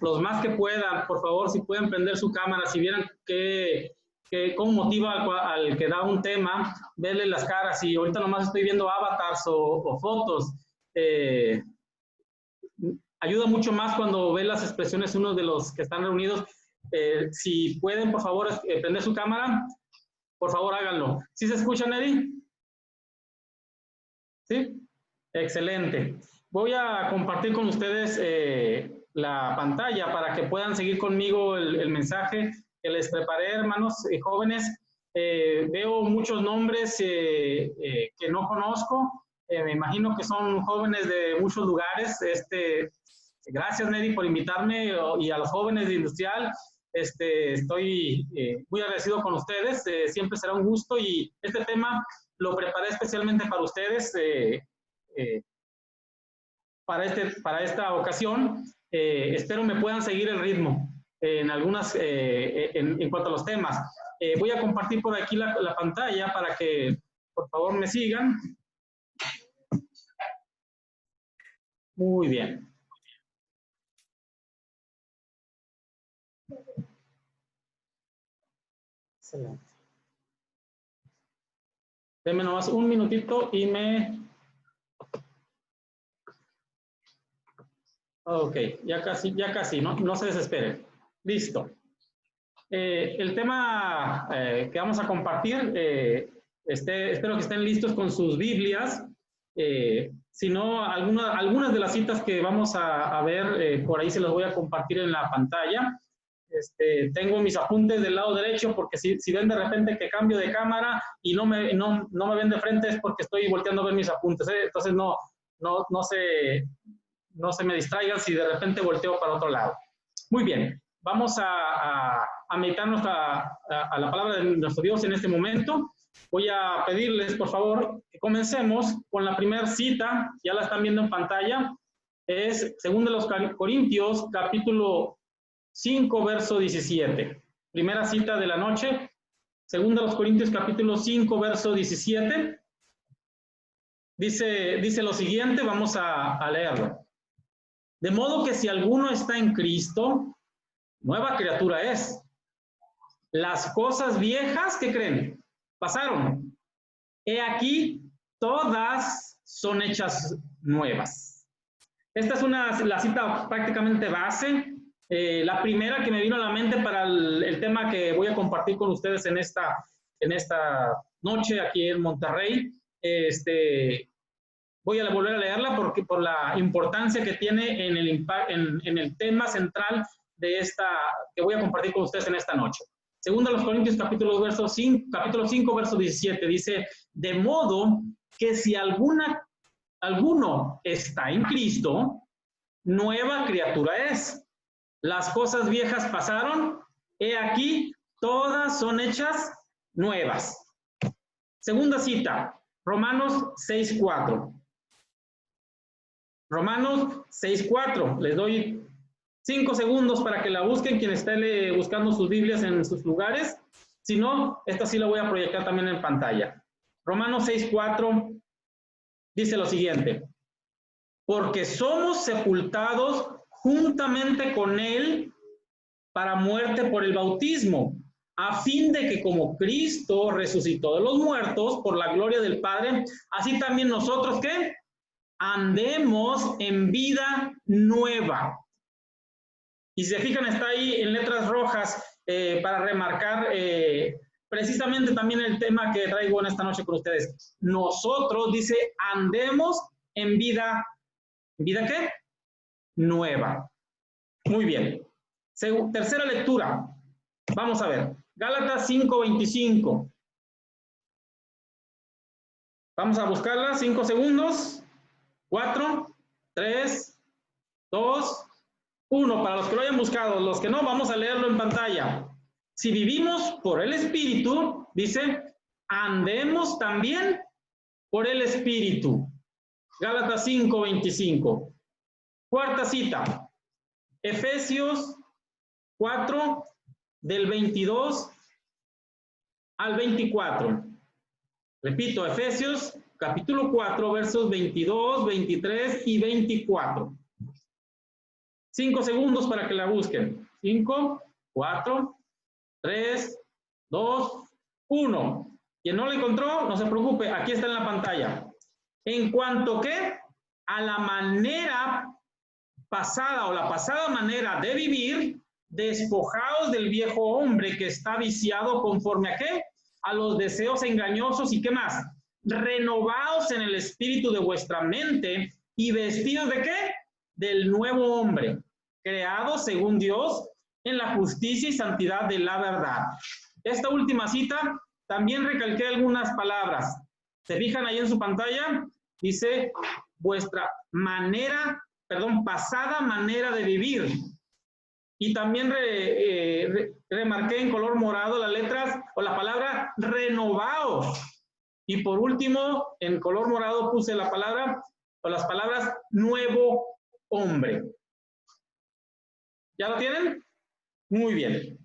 los más que puedan, por favor, si pueden prender su cámara, si vieran cómo motiva al que da un tema, verle las caras. Y ahorita nomás estoy viendo avatars o fotos. Ayuda mucho más cuando ve las expresiones uno de los que están reunidos. Si pueden, por favor, prender su cámara, por favor, háganlo. ¿Sí se escucha, Neri? ¿Sí? Excelente. Voy a compartir con ustedes la pantalla para que puedan seguir conmigo el mensaje que les preparé, hermanos jóvenes. Veo muchos nombres que no conozco. Me imagino que son jóvenes de muchos lugares. Gracias, Neri, por invitarme, y a los jóvenes de Industrial. Estoy muy agradecido con ustedes. Siempre será un gusto, y este tema lo preparé especialmente para ustedes, para esta ocasión. Espero me puedan seguir el ritmo en cuanto a los temas. Voy a compartir por aquí la pantalla para que, por favor, me sigan. Muy bien. Excelente. Denme nomás un minutito y Ok, ya casi, no se desesperen. Listo. El tema que vamos a compartir, espero que estén listos con sus Biblias. Si no, algunas de las citas que vamos a ver, por ahí se las voy a compartir en la pantalla. Tengo mis apuntes del lado derecho, porque si ven de repente que cambio de cámara y no me ven de frente, es porque estoy volteando a ver mis apuntes, entonces no se me distraigan si de repente volteo para otro lado. Muy bien, vamos a meditarnos a la palabra de nuestro Dios en este momento. Voy a pedirles, por favor, que comencemos con la primera cita. Ya la están viendo en pantalla. Es 2 Corintios, capítulo 5, verso 17. Primera cita de la noche. 2 Corintios, capítulo 5, verso 17. Dice lo siguiente, vamos a leerlo. De modo que si alguno está en Cristo, nueva criatura es. Las cosas viejas, ¿qué creen? Pasaron. He aquí, todas son hechas nuevas. Esta es la cita prácticamente base. La primera que me vino a la mente para el tema que voy a compartir con ustedes en esta noche aquí en Monterrey. Voy a volver a leerla por la importancia que tiene en el tema central de que voy a compartir con ustedes en esta noche. 2 Corintios capítulo 5, verso 17, dice: de modo que si alguno está en Cristo, nueva criatura es. Las cosas viejas pasaron, he aquí, todas son hechas nuevas. Segunda cita, Romanos 6:4. Romanos 6:4. Les doy 5 segundos para que la busquen, quien esté buscando sus Biblias en sus lugares. Si no, esta sí la voy a proyectar también en pantalla. Romanos 6:4 dice lo siguiente: porque somos sepultados juntamente con Él para muerte por el bautismo, a fin de que como Cristo resucitó de los muertos por la gloria del Padre, así también nosotros, ¿qué? Andemos en vida nueva. Y si se fijan, está ahí en letras rojas para remarcar precisamente también el tema que traigo en esta noche con ustedes. Nosotros, dice, andemos en vida. ¿Vida qué? Nueva. Muy bien. Tercera lectura. Vamos a ver. Gálatas 5:25. Vamos a buscarla. 5 segundos. 4, 3, 2, 1. Para los que lo hayan buscado, los que no, vamos a leerlo en pantalla. Si vivimos por el Espíritu, dice, andemos también por el Espíritu. Gálatas 5:25. Cuarta cita. Efesios 4, del 22 al 24. Repito, Efesios capítulo 4, versos 22, 23 y 24. 5 segundos para que la busquen. 5, 4, 3, 2, 1. Quien no la encontró, no se preocupe, aquí está en la pantalla. En cuanto que a la manera pasada o la pasada manera de vivir, despojados del viejo hombre que está viciado conforme a qué? A los deseos engañosos y qué más, renovados en el espíritu de vuestra mente y vestidos de qué? Del nuevo hombre, creado según Dios en la justicia y santidad de la verdad. Esta última cita también recalqué algunas palabras. ¿Se fijan ahí en su pantalla? Dice vuestra manera, pasada manera de vivir. Y también remarqué en color morado las letras o la palabra renovados. Y por último, en color morado puse la palabra o las palabras nuevo hombre. ¿Ya lo tienen? Muy bien.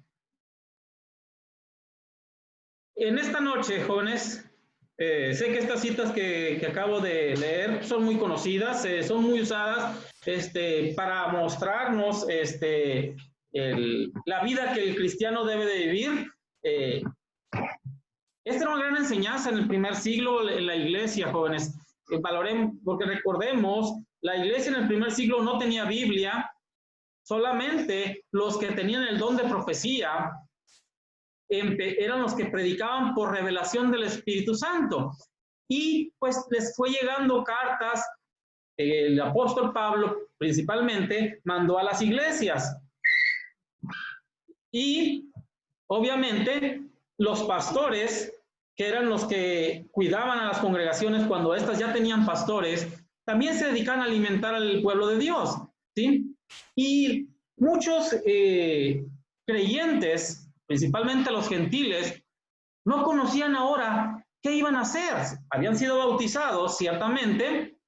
En esta noche, jóvenes, sé que estas citas que acabo de leer son muy conocidas, son muy usadas para mostrarnos la vida que el cristiano debe de vivir. Esta era una gran enseñanza en el primer siglo en la iglesia, jóvenes. Valoremos, porque recordemos, la iglesia en el primer siglo no tenía Biblia, solamente los que tenían el don de profecía eran los que predicaban por revelación del Espíritu Santo. Y pues les fue llegando cartas, el apóstol Pablo principalmente mandó a las iglesias. Y obviamente los pastores, que eran los que cuidaban a las congregaciones cuando éstas ya tenían pastores, también se dedicaban a alimentar al pueblo de Dios, ¿sí? Y muchos creyentes, principalmente los gentiles, no conocían ahora qué iban a hacer. Habían sido bautizados, ciertamente,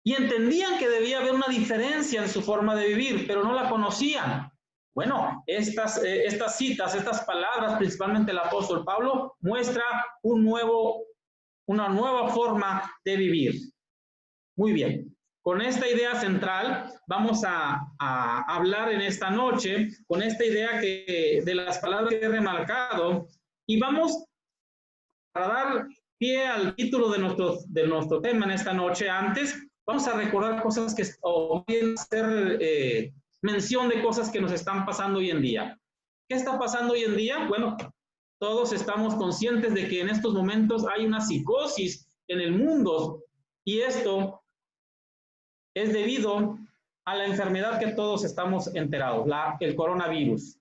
y entendían que debía haber una diferencia en su forma de vivir, pero no la conocían. Bueno, estas citas, estas palabras, principalmente el apóstol Pablo, muestra una nueva forma de vivir. Muy bien. Con esta idea central vamos a hablar en esta noche, con esta idea de las palabras que he remarcado, y vamos a dar pie al título de nuestro tema en esta noche. Antes, vamos a recordar cosas o bien hacer mención de cosas que nos están pasando hoy en día. ¿Qué está pasando hoy en día? Bueno, todos estamos conscientes de que en estos momentos hay una psicosis en el mundo, y esto es debido a la enfermedad que todos estamos enterados, el coronavirus.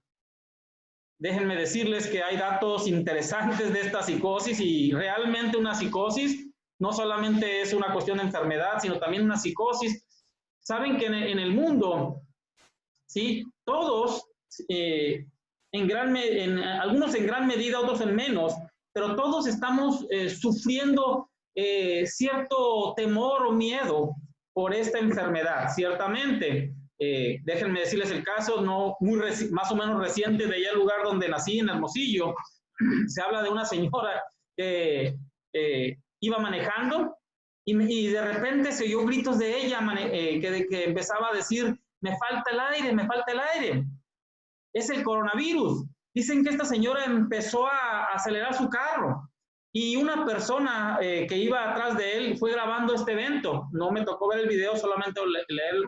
Déjenme decirles que hay datos interesantes de esta psicosis, y realmente una psicosis no solamente es una cuestión de enfermedad, sino también una psicosis. Saben que en el mundo, ¿sí? Todos, algunos en gran medida, otros en menos, pero todos estamos sufriendo cierto temor o miedo por esta enfermedad. Ciertamente, déjenme decirles el caso más o menos reciente de allá, el lugar donde nací, en Hermosillo. Se habla de una señora que iba manejando y de repente se oyó gritos de ella que empezaba a decir: me falta el aire, me falta el aire. Es el coronavirus. Dicen que esta señora empezó a acelerar su carro, y una persona que iba atrás de él fue grabando este evento. No me tocó ver el video, solamente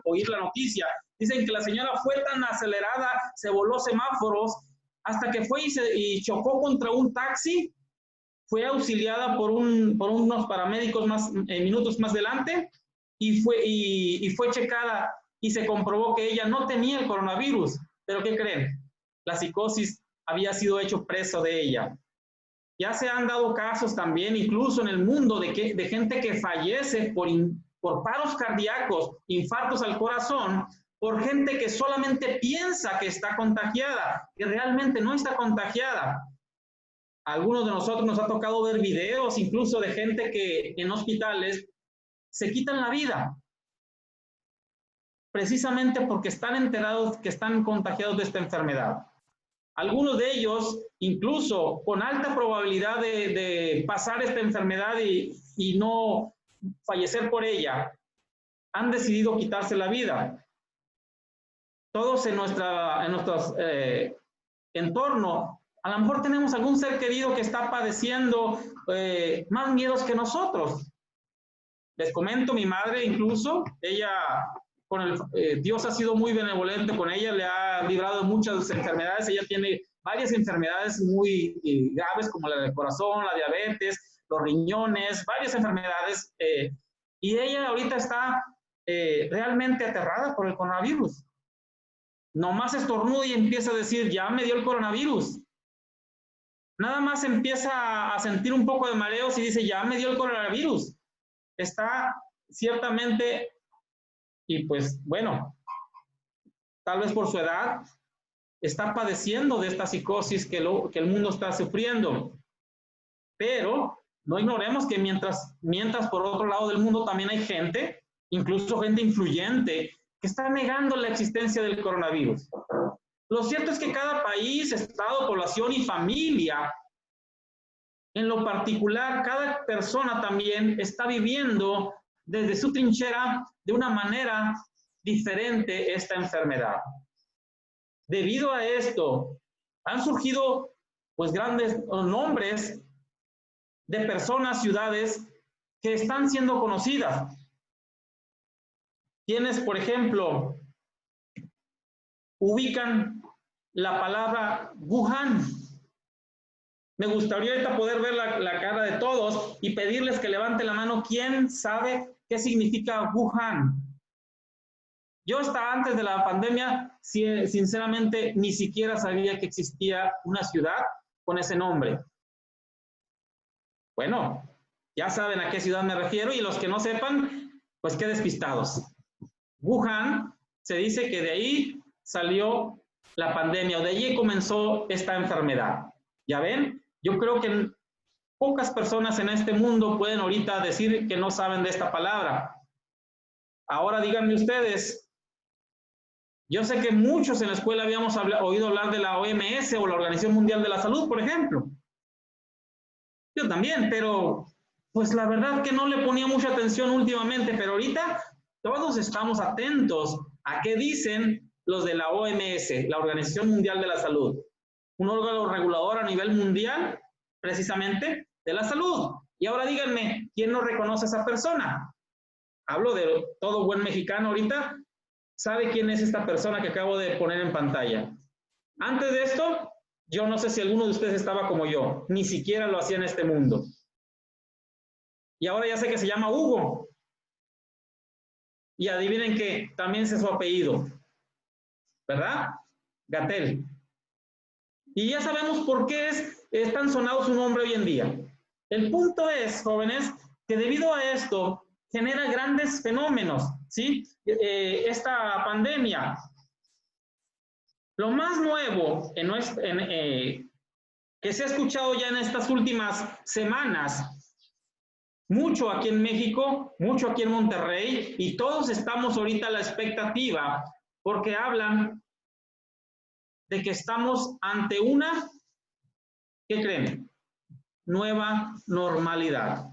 oír la noticia. Dicen que la señora fue tan acelerada, se voló semáforos, hasta que fue y chocó contra un taxi. Fue auxiliada por unos paramédicos minutos más adelante, y fue checada, y se comprobó que ella no tenía el coronavirus. ¿Pero qué creen? La psicosis había sido hecho preso de ella. Ya se han dado casos también, incluso en el mundo, de gente que fallece por paros cardíacos, infartos al corazón, por gente que solamente piensa que está contagiada, que realmente no está contagiada. A algunos de nosotros nos ha tocado ver videos incluso de gente que en hospitales se quitan la vida, precisamente porque están enterados que están contagiados de esta enfermedad. Algunos de ellos, incluso con alta probabilidad de pasar esta enfermedad y no fallecer por ella, han decidido quitarse la vida. todos en nuestros entorno, a lo mejor tenemos algún ser querido que está padeciendo más miedos que nosotros. Les comento, mi madre incluso, ella, Dios ha sido muy benevolente con ella, le ha librado de muchas enfermedades, ella tiene varias enfermedades muy graves como la del corazón, la diabetes, los riñones, varias enfermedades, y ella ahorita está realmente aterrada por el coronavirus. Nomás estornuda y empieza a decir, ya me dio el coronavirus. Nada más empieza a sentir un poco de mareos y dice, ya me dio el coronavirus. Está ciertamente, y pues bueno, tal vez por su edad, está padeciendo de esta psicosis que el mundo está sufriendo. Pero no ignoremos que mientras por otro lado del mundo también hay gente, incluso gente influyente, que está negando la existencia del coronavirus. Lo cierto es que cada país, estado, población y familia, en lo particular, cada persona también está viviendo desde su trinchera de una manera diferente esta enfermedad. Debido a esto, han surgido pues grandes nombres de personas, ciudades que están siendo conocidas. Quienes, por ejemplo, ubican la palabra Wuhan. Me gustaría ahorita poder ver la cara de todos y pedirles que levanten la mano. ¿Quién sabe qué significa Wuhan? Yo hasta antes de la pandemia, sinceramente, ni siquiera sabía que existía una ciudad con ese nombre. Bueno, ya saben a qué ciudad me refiero y los que no sepan, pues qué despistados. Wuhan, se dice que de ahí salió la pandemia o de ahí comenzó esta enfermedad. ¿Ya ven? Yo creo que pocas personas en este mundo pueden ahorita decir que no saben de esta palabra. Ahora díganme ustedes, yo sé que muchos en la escuela habíamos oído hablar de la OMS o la Organización Mundial de la Salud, por ejemplo. Yo también, pero pues la verdad que no le ponía mucha atención últimamente, pero ahorita todos estamos atentos a qué dicen los de la OMS, la Organización Mundial de la Salud, un órgano regulador a nivel mundial, precisamente, de la salud. Y ahora díganme, ¿quién no reconoce a esa persona? Hablo de todo buen mexicano ahorita, ¿sabe quién es esta persona que acabo de poner en pantalla? Antes de esto, yo no sé si alguno de ustedes estaba como yo, ni siquiera lo hacía en este mundo. Y ahora ya sé que se llama Hugo. Y adivinen que también es su apellido, ¿verdad? Gatell. Y ya sabemos por qué es tan sonado su nombre hoy en día. El punto es, jóvenes, que debido a esto genera grandes fenómenos, ¿sí? Esta pandemia. Lo más nuevo que se ha escuchado ya en estas últimas semanas, mucho aquí en México, mucho aquí en Monterrey, y todos estamos ahorita a la expectativa porque hablan de que estamos ante una, ¿qué creen? Nueva normalidad.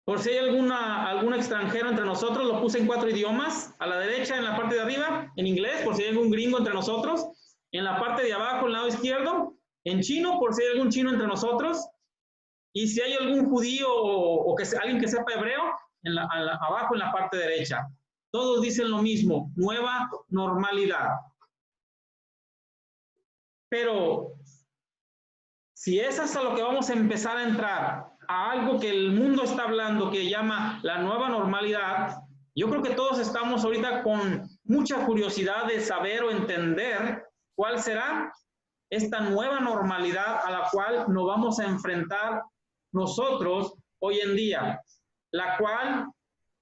Por si hay algún extranjero entre nosotros, lo puse en 4 idiomas. A la derecha, en la parte de arriba, en inglés, por si hay algún gringo entre nosotros. En la parte de abajo, en el lado izquierdo, en chino, por si hay algún chino entre nosotros. Y si hay algún judío o alguien que sepa hebreo, abajo en la parte derecha. Todos dicen lo mismo, nueva normalidad. Pero si es hasta lo que vamos a empezar a entrar, a algo que el mundo está hablando, que llama la nueva normalidad, yo creo que todos estamos ahorita con mucha curiosidad de saber o entender cuál será esta nueva normalidad a la cual nos vamos a enfrentar nosotros hoy en día, la cual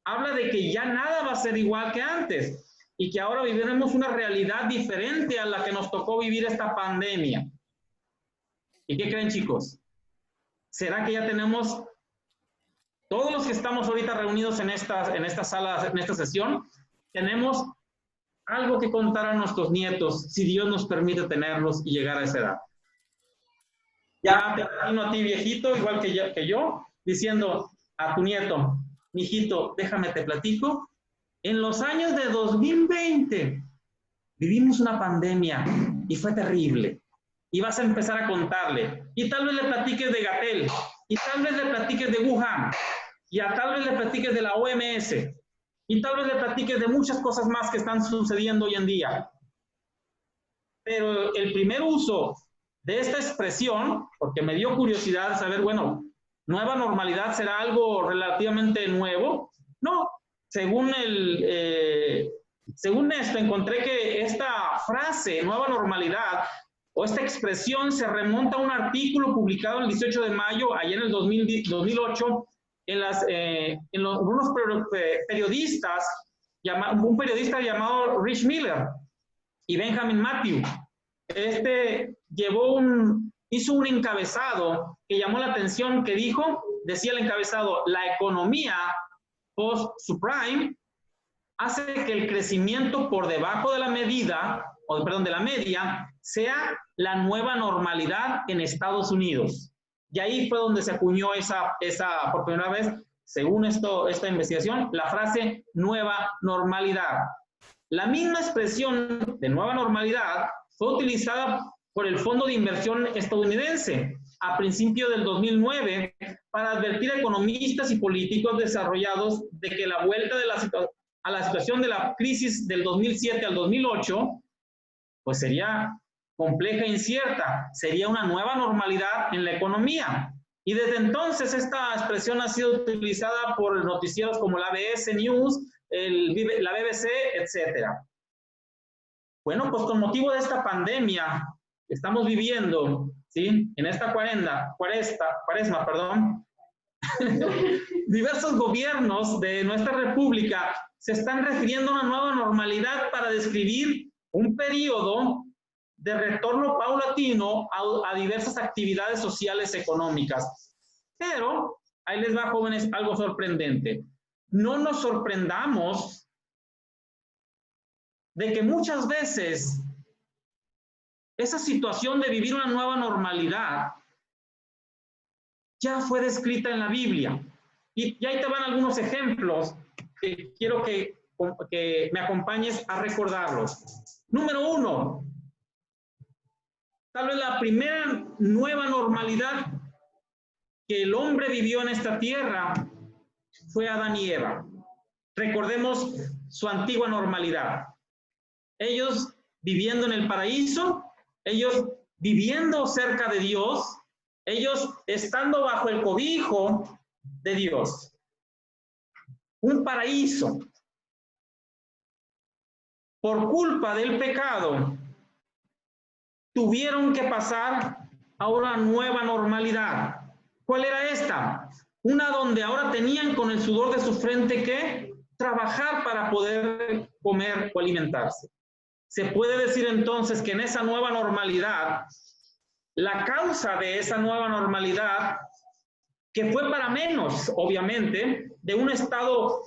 habla de que ya nada va a ser igual que antes y que ahora viviremos una realidad diferente a la que nos tocó vivir esta pandemia. ¿Y qué creen, chicos? ¿Será que ya tenemos, todos los que estamos ahorita reunidos en esta sala, en esta sesión, tenemos algo que contar a nuestros nietos, si Dios nos permite tenerlos y llegar a esa edad? Ya te imagino a ti, viejito, igual que yo, diciendo a tu nieto, mijito, déjame te platico, en los años de 2020, vivimos una pandemia y fue terrible. Y vas a empezar a contarle. Y tal vez le platiques de Gatell, y tal vez le platiques de Wuhan, y tal vez le platiques de la OMS, y tal vez le platiques de muchas cosas más que están sucediendo hoy en día. Pero el primer uso de esta expresión, porque me dio curiosidad saber, bueno, ¿nueva normalidad será algo relativamente nuevo? No, según esto encontré que esta frase, nueva normalidad, o esta expresión se remonta a un artículo publicado el 18 de mayo, allá en el 2008, en unos periodistas, un periodista llamado Rich Miller y Benjamin Matthew. Hizo un encabezado que llamó la atención, que decía el encabezado: la economía post-subprime hace que el crecimiento por debajo de la medida, de la media, sea la nueva normalidad en Estados Unidos. Y ahí fue donde se acuñó por primera vez, según esta investigación, la frase nueva normalidad. La misma expresión de nueva normalidad fue utilizada por el Fondo de Inversión estadounidense a principios del 2009 para advertir a economistas y políticos desarrollados de que la vuelta a la situación de la crisis del 2007 al 2008 pues sería compleja e incierta, sería una nueva normalidad en la economía. Y desde entonces esta expresión ha sido utilizada por noticieros como la ABS News, la BBC, etcétera. Bueno, pues con motivo de esta pandemia que estamos viviendo, ¿sí? En esta cuaresma, diversos gobiernos de nuestra república se están refiriendo a una nueva normalidad para describir un periodo de retorno paulatino a diversas actividades sociales económicas. Pero, ahí les va, jóvenes, algo sorprendente. No nos sorprendamos de que muchas veces esa situación de vivir una nueva normalidad ya fue descrita en la Biblia. Y ahí te van algunos ejemplos que quiero que me acompañes a recordarlos. Número 1, tal vez la primera nueva normalidad que el hombre vivió en esta tierra fue Adán y Eva. Recordemos su antigua normalidad. Ellos viviendo en el paraíso, ellos viviendo cerca de Dios, ellos estando bajo el cobijo de Dios. Un paraíso. Por culpa del pecado, tuvieron que pasar a una nueva normalidad. ¿Cuál era esta? Una donde ahora tenían con el sudor de su frente que trabajar para poder comer o alimentarse. Se puede decir entonces que en esa nueva normalidad, la causa de esa nueva normalidad, que fue para menos, obviamente, de un estado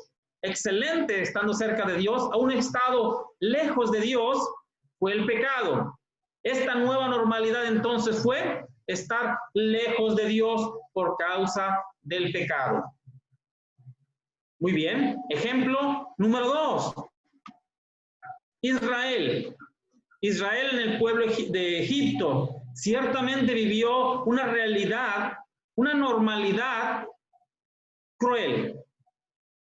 excelente estando cerca de Dios a un estado lejos de Dios, fue el pecado. Esta nueva normalidad entonces fue estar lejos de Dios por causa del pecado. Muy bien. Ejemplo número 2. Israel en el pueblo de Egipto ciertamente vivió una realidad, una normalidad cruel,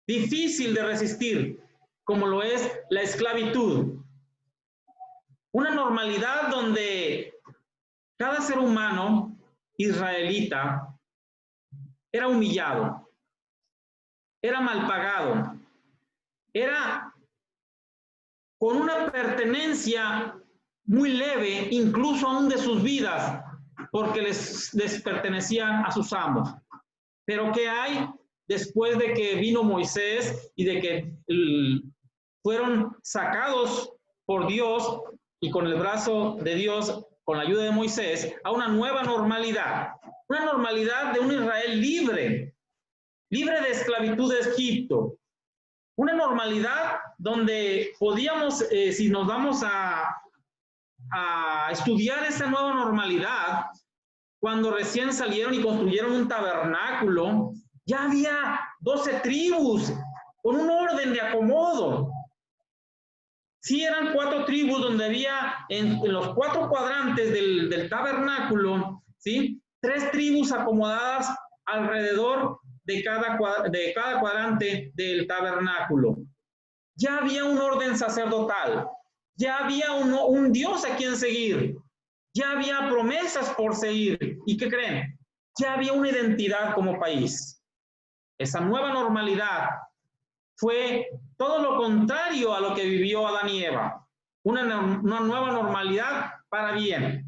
difícil de resistir, como lo es la esclavitud. Una normalidad donde cada ser humano israelita era humillado, era mal pagado, era con una pertenencia muy leve, incluso aún de sus vidas, porque les pertenecían a sus amos. Pero ¿qué hay después de que vino Moisés y de que fueron sacados por Dios y con el brazo de Dios, con la ayuda de Moisés, a una nueva normalidad? Una normalidad de un Israel libre de esclavitud de Egipto. Una normalidad donde podíamos, si nos vamos a estudiar esa nueva normalidad, cuando recién salieron y construyeron un tabernáculo, ya había 12 tribus con un orden de acomodo. Sí eran 4 tribus donde había en los 4 cuadrantes del tabernáculo, ¿sí? 3 tribus acomodadas alrededor de cada cuadrante del tabernáculo. Ya había un orden sacerdotal, ya había un Dios a quien seguir, ya había promesas por seguir. ¿Y qué creen? Ya había una identidad como país. Esa nueva normalidad fue todo lo contrario a lo que vivió Adán y Eva. Una nueva normalidad para bien.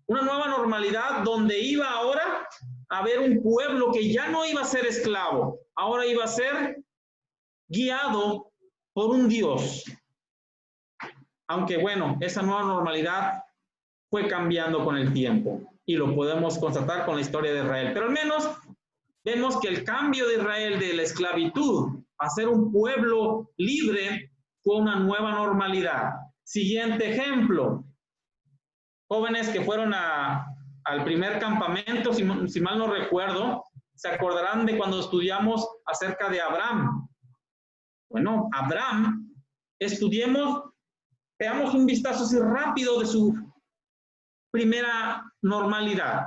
Una nueva normalidad donde iba ahora a haber un pueblo que ya no iba a ser esclavo, ahora iba a ser guiado por un Dios. Aunque bueno, esa nueva normalidad fue cambiando con el tiempo y lo podemos constatar con la historia de Israel. Pero al menos vemos que el cambio de Israel de la esclavitud a ser un pueblo libre fue una nueva normalidad. Siguiente ejemplo. Jóvenes que fueron al primer campamento, si mal no recuerdo, se acordarán de cuando estudiamos acerca de Abraham. Bueno, Abraham, veamos un vistazo así rápido de su primera normalidad.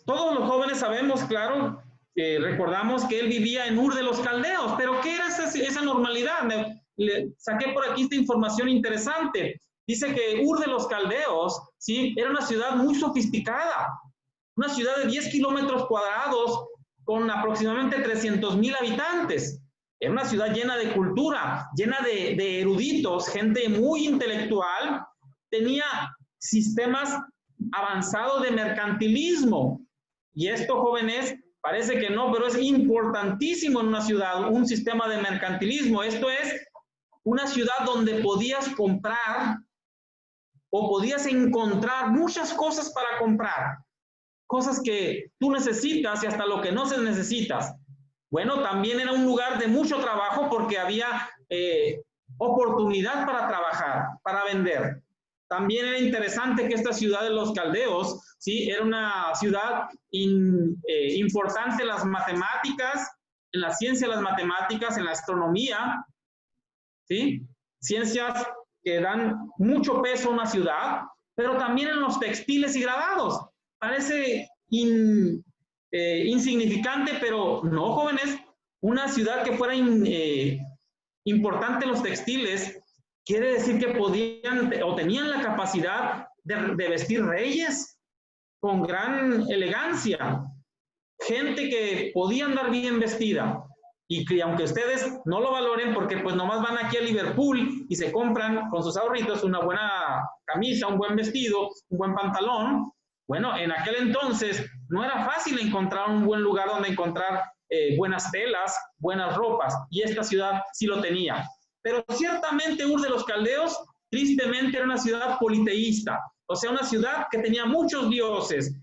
Todos los jóvenes sabemos, claro, recordamos que él vivía en Ur de los Caldeos, pero ¿qué era esa normalidad? Le saqué por aquí esta información interesante. Dice que Ur de los Caldeos, ¿sí? Era una ciudad muy sofisticada, una ciudad de 10 kilómetros cuadrados con aproximadamente 300,000 habitantes. Era una ciudad llena de cultura, llena de eruditos, gente muy intelectual, tenía sistemas avanzados de mercantilismo. Y esto, jóvenes, parece que no, pero es importantísimo en una ciudad, un sistema de mercantilismo. Esto es una ciudad donde podías comprar o podías encontrar muchas cosas para comprar, cosas que tú necesitas y hasta lo que no se necesitas. Bueno, también era un lugar de mucho trabajo porque había oportunidad para trabajar, para vender. También era interesante que esta ciudad de los caldeos, ¿sí? Era una ciudad importante en las matemáticas, en la ciencia de las matemáticas, en la astronomía, ¿sí? Ciencias que dan mucho peso a una ciudad, pero también en los textiles y gradados. Parece insignificante, pero no, jóvenes, una ciudad que fuera importante en los textiles, quiere decir que podían o tenían la capacidad de vestir reyes con gran elegancia, gente que podía andar bien vestida y que aunque ustedes no lo valoren porque pues nomás van aquí a Liverpool y se compran con sus ahorritos una buena camisa, un buen vestido, un buen pantalón. Bueno, en aquel entonces no era fácil encontrar un buen lugar donde encontrar buenas telas, buenas ropas, y esta ciudad sí lo tenía. Pero ciertamente Ur de los Caldeos, tristemente, era una ciudad politeísta, o sea, una ciudad que tenía muchos dioses.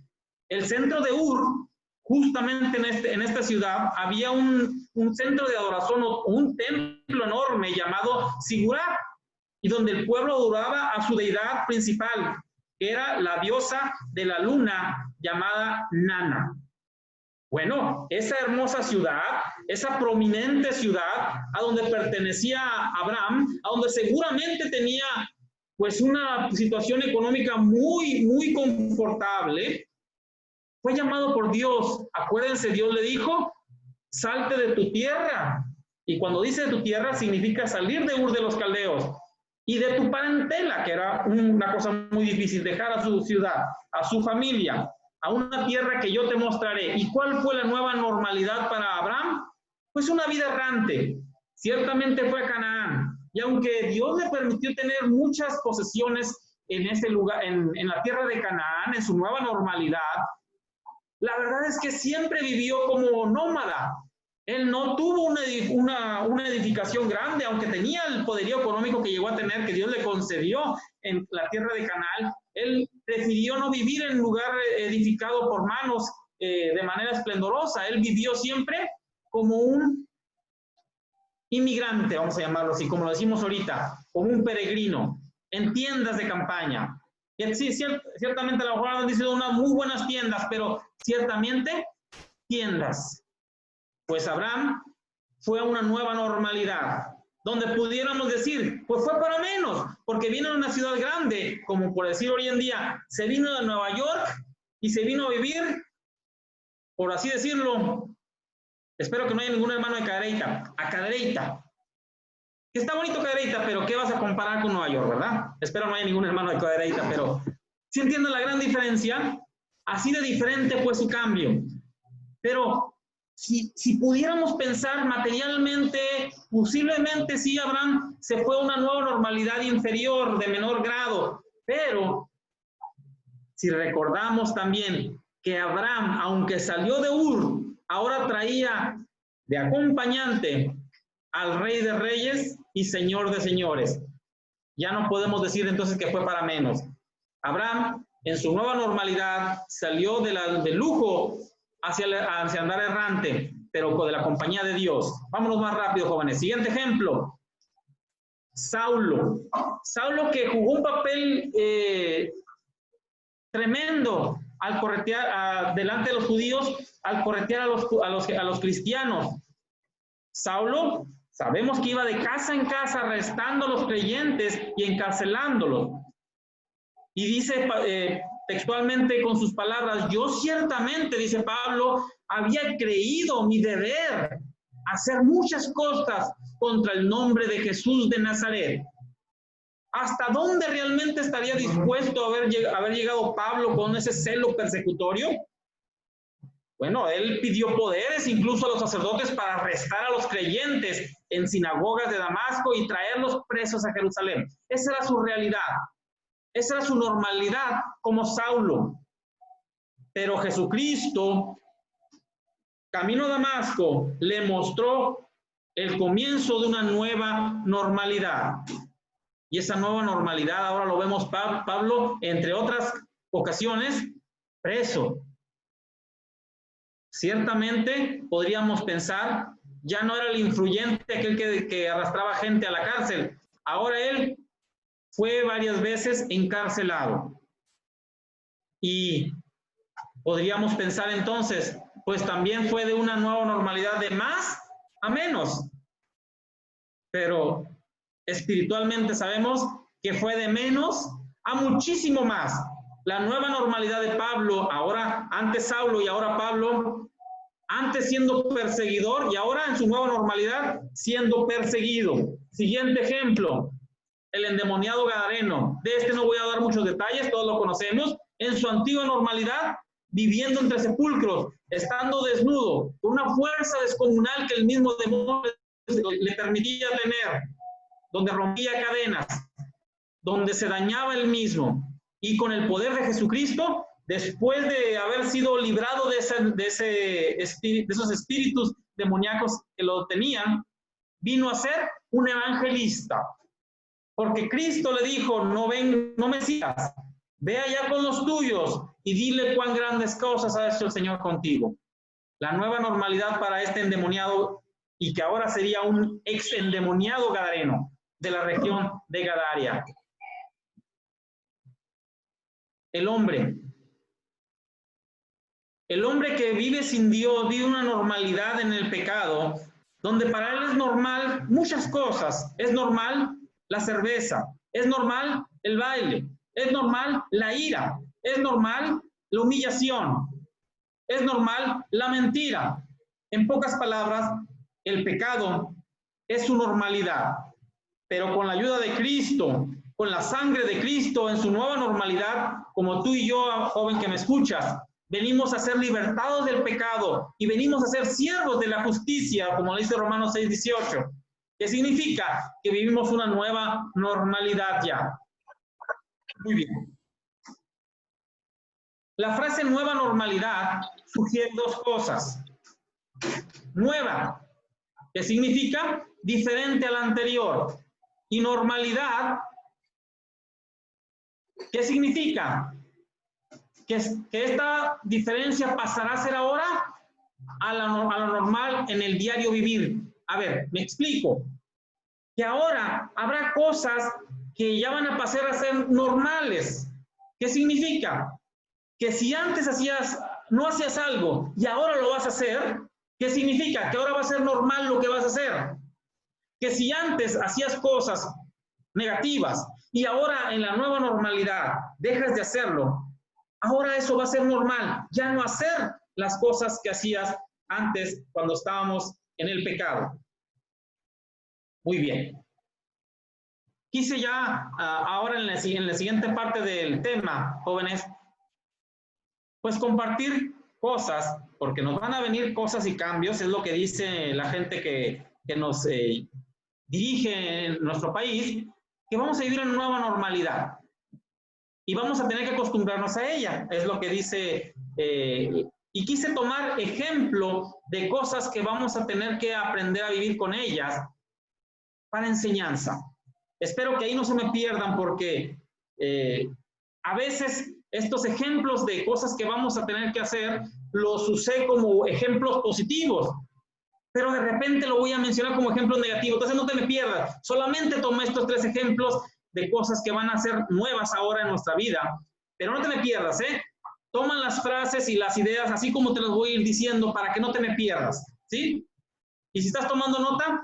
El centro de Ur, justamente en esta ciudad, había un centro de adoración, un templo enorme llamado Sigurat, y donde el pueblo adoraba a su deidad principal, que era la diosa de la luna llamada Nana. Bueno, esa hermosa ciudad, esa prominente ciudad a donde pertenecía Abraham, a donde seguramente tenía pues una situación económica muy, muy confortable, fue llamado por Dios. Acuérdense, Dios le dijo, salte de tu tierra. Y cuando dice de tu tierra, significa salir de Ur de los Caldeos y de tu parentela, que era una cosa muy difícil, dejar a su ciudad, a su familia, a una tierra que yo te mostraré. ¿Y cuál fue la nueva normalidad para Abraham? Pues una vida errante. Ciertamente fue a Canaán. Y aunque Dios le permitió tener muchas posesiones en ese lugar, en la tierra de Canaán, en su nueva normalidad, la verdad es que siempre vivió como nómada. Él no tuvo una edificación grande, aunque tenía el poderío económico que llegó a tener, que Dios le concedió en la tierra de Canaán. Él prefirió no vivir en lugar edificado por manos de manera esplendorosa. Él vivió siempre como un inmigrante, vamos a llamarlo así, como lo decimos ahorita, como un peregrino, en tiendas de campaña. Y sí, ciertamente a lo mejor han dicho unas muy buenas tiendas, pero ciertamente tiendas. Pues Abraham fue a una nueva normalidad, donde pudiéramos decir, pues fue para menos, porque vino a una ciudad grande, como por decir hoy en día, se vino de Nueva York y se vino a vivir, por así decirlo, espero que no haya ningún hermano de Cadereyta, a Cadereyta. Que está bonito Cadereyta, pero ¿qué vas a comparar con Nueva York, verdad? Espero no haya ningún hermano de Cadereyta, pero ¿sí entienden la gran diferencia? Así de diferente fue su cambio. Pero si pudiéramos pensar materialmente, posiblemente sí, Abraham se fue a una nueva normalidad inferior, de menor grado. Pero si recordamos también que Abraham, aunque salió de Ur, ahora traía de acompañante al Rey de Reyes y Señor de Señores. Ya no podemos decir entonces que fue para menos. Abraham, en su nueva normalidad, salió del lujo hacia andar errante, pero de la compañía de Dios. Vámonos más rápido, jóvenes. Siguiente ejemplo. Saulo. Saulo, que jugó un papel tremendo al corretear delante de los judíos, al corretear a los cristianos. Saulo, sabemos que iba de casa en casa arrestando a los creyentes y encarcelándolos. Y dice textualmente con sus palabras, yo ciertamente, dice Pablo, había creído mi deber hacer muchas cosas contra el nombre de Jesús de Nazaret. ¿Hasta dónde realmente estaría dispuesto a haber llegado Pablo con ese celo persecutorio? Bueno, él pidió poderes incluso a los sacerdotes para arrestar a los creyentes en sinagogas de Damasco y traerlos presos a Jerusalén. Esa era su realidad. Esa era su normalidad como Saulo. Pero Jesucristo, camino a Damasco, le mostró el comienzo de una nueva normalidad. Y esa nueva normalidad ahora lo vemos Pablo, entre otras ocasiones, preso. Ciertamente podríamos pensar, ya no era el influyente aquel que arrastraba gente a la cárcel. Ahora él fue varias veces encarcelado. Y podríamos pensar entonces, pues también fue de una nueva normalidad de más a menos. Pero espiritualmente sabemos que fue de menos a muchísimo más. La nueva normalidad de Pablo, ahora antes Saulo y ahora Pablo, antes siendo perseguidor y ahora en su nueva normalidad siendo perseguido. Siguiente ejemplo, el endemoniado gadareno. De este no voy a dar muchos detalles, todos lo conocemos. En su antigua normalidad, viviendo entre sepulcros, estando desnudo, con una fuerza descomunal que el mismo demonio le permitía tener, donde rompía cadenas, donde se dañaba él mismo. Y con el poder de Jesucristo, después de haber sido librado de esos espíritus demoníacos que lo tenían, vino a ser un evangelista. Porque Cristo le dijo, no me sigas, ve allá con los tuyos y dile cuán grandes cosas ha hecho el Señor contigo. La nueva normalidad para este endemoniado, y que ahora sería un ex endemoniado gadareno de la región de Gadaria. El hombre que vive sin Dios, vive una normalidad en el pecado, donde para él es normal muchas cosas. Es normal la cerveza, es normal el baile, es normal la ira, es normal la humillación, es normal la mentira. En pocas palabras, el pecado es su normalidad, pero con la ayuda de Cristo, con la sangre de Cristo en su nueva normalidad, como tú y yo, joven que me escuchas, venimos a ser libertados del pecado y venimos a ser siervos de la justicia, como le dice Romanos 6:18, que significa que vivimos una nueva normalidad ya. Muy bien. La frase nueva normalidad sugiere dos cosas. Nueva, que significa diferente a la anterior, y normalidad, ¿qué significa? Que esta diferencia pasará a ser ahora a lo normal en el diario vivir. A ver, me explico. Que ahora habrá cosas que ya van a pasar a ser normales. ¿Qué significa? Que si antes no hacías algo y ahora lo vas a hacer, ¿qué significa? Que ahora va a ser normal lo que vas a hacer. que si antes hacías cosas negativas y ahora en la nueva normalidad dejas de hacerlo, ahora eso va a ser normal, ya no hacer las cosas que hacías antes cuando estábamos en el pecado. Muy bien. Quise ya, ahora en la siguiente parte del tema, jóvenes, pues compartir cosas, porque nos van a venir cosas y cambios, es lo que dice la gente que nos dirige en nuestro país, que vamos a vivir en nueva normalidad y vamos a tener que acostumbrarnos a ella, es lo que dice, y quise tomar ejemplo de cosas que vamos a tener que aprender a vivir con ellas para enseñanza. Espero que ahí no se me pierdan porque a veces estos ejemplos de cosas que vamos a tener que hacer los usé como ejemplos positivos, pero de repente lo voy a mencionar como ejemplos negativos. Entonces no te me pierdas, solamente tomé estos 3 ejemplos de cosas que van a ser nuevas ahora en nuestra vida, pero no te me pierdas, toman las frases y las ideas así como te las voy a ir diciendo para que no te me pierdas, ¿sí? Y si estás tomando nota,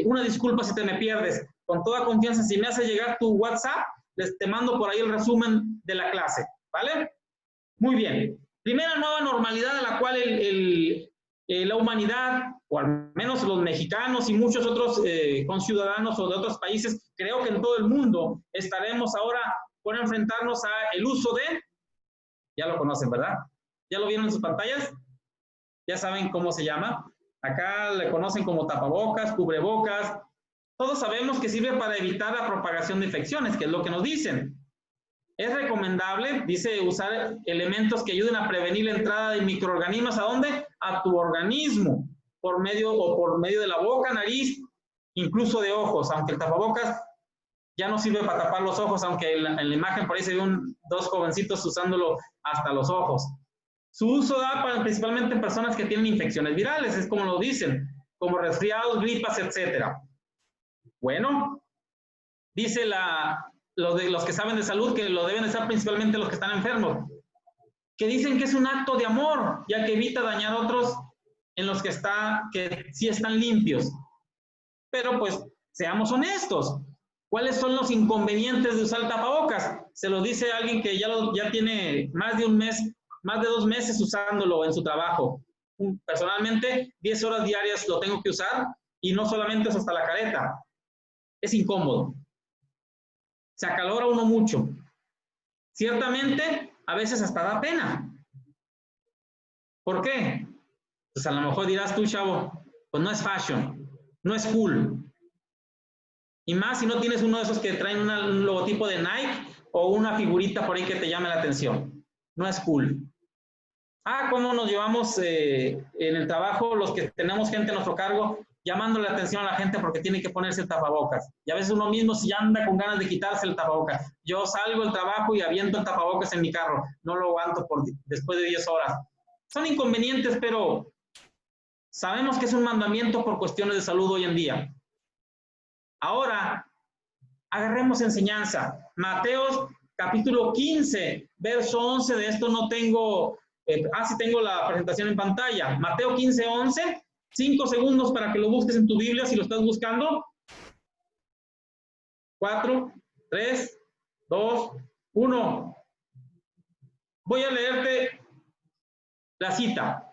una disculpa si te me pierdes. Con toda confianza, si me hace llegar tu WhatsApp, te mando por ahí el resumen de la clase, ¿vale? Muy bien. Primera nueva normalidad a la cual la humanidad, o al menos los mexicanos y muchos otros conciudadanos o de otros países, creo que en todo el mundo, estaremos ahora por enfrentarnos a el uso de, ya lo conocen, ¿verdad? ¿Ya lo vieron en sus pantallas? ¿Ya saben cómo se llama? Acá le conocen como tapabocas, cubrebocas. Todos sabemos que sirve para evitar la propagación de infecciones, que es lo que nos dicen. Es recomendable, dice, usar elementos que ayuden a prevenir la entrada de microorganismos. ¿A dónde? A tu organismo, por medio de la boca, nariz, incluso de ojos, aunque el tapabocas ya no sirve para tapar los ojos, aunque en la imagen por ahí se ven 2 jovencitos usándolo hasta los ojos. Su uso da principalmente en personas que tienen infecciones virales, es como lo dicen, como resfriados, gripas, etcétera. Bueno, dice los que saben de salud que lo deben estar principalmente los que están enfermos, que dicen que es un acto de amor, ya que evita dañar a otros en los que sí están limpios. Pero pues, seamos honestos, ¿cuáles son los inconvenientes de usar tapabocas? Se lo dice alguien que ya tiene más de 2 meses usándolo en su trabajo. Personalmente, 10 horas diarias lo tengo que usar y no solamente es hasta la careta. Es incómodo. Se acalora uno mucho. Ciertamente, a veces hasta da pena. ¿Por qué? Pues a lo mejor dirás tú, chavo, pues no es fashion, no es cool. Y más si no tienes uno de esos que traen un logotipo de Nike o una figurita por ahí que te llame la atención. No es cool. ¿Cómo nos llevamos en el trabajo los que tenemos gente a nuestro cargo llamando la atención a la gente porque tiene que ponerse el tapabocas? Y a veces uno mismo si anda con ganas de quitarse el tapabocas. Yo salgo del trabajo y aviento el tapabocas en mi carro. No lo aguanto después de 10 horas. Son inconvenientes, pero sabemos que es un mandamiento por cuestiones de salud hoy en día. Ahora, agarremos enseñanza. Mateo capítulo 15, verso 11, de esto no tengo... sí tengo la presentación en pantalla. Mateo 15, 11. 5 segundos para que lo busques en tu Biblia si lo estás buscando. 4, 3, 2, 1. Voy a leerte la cita.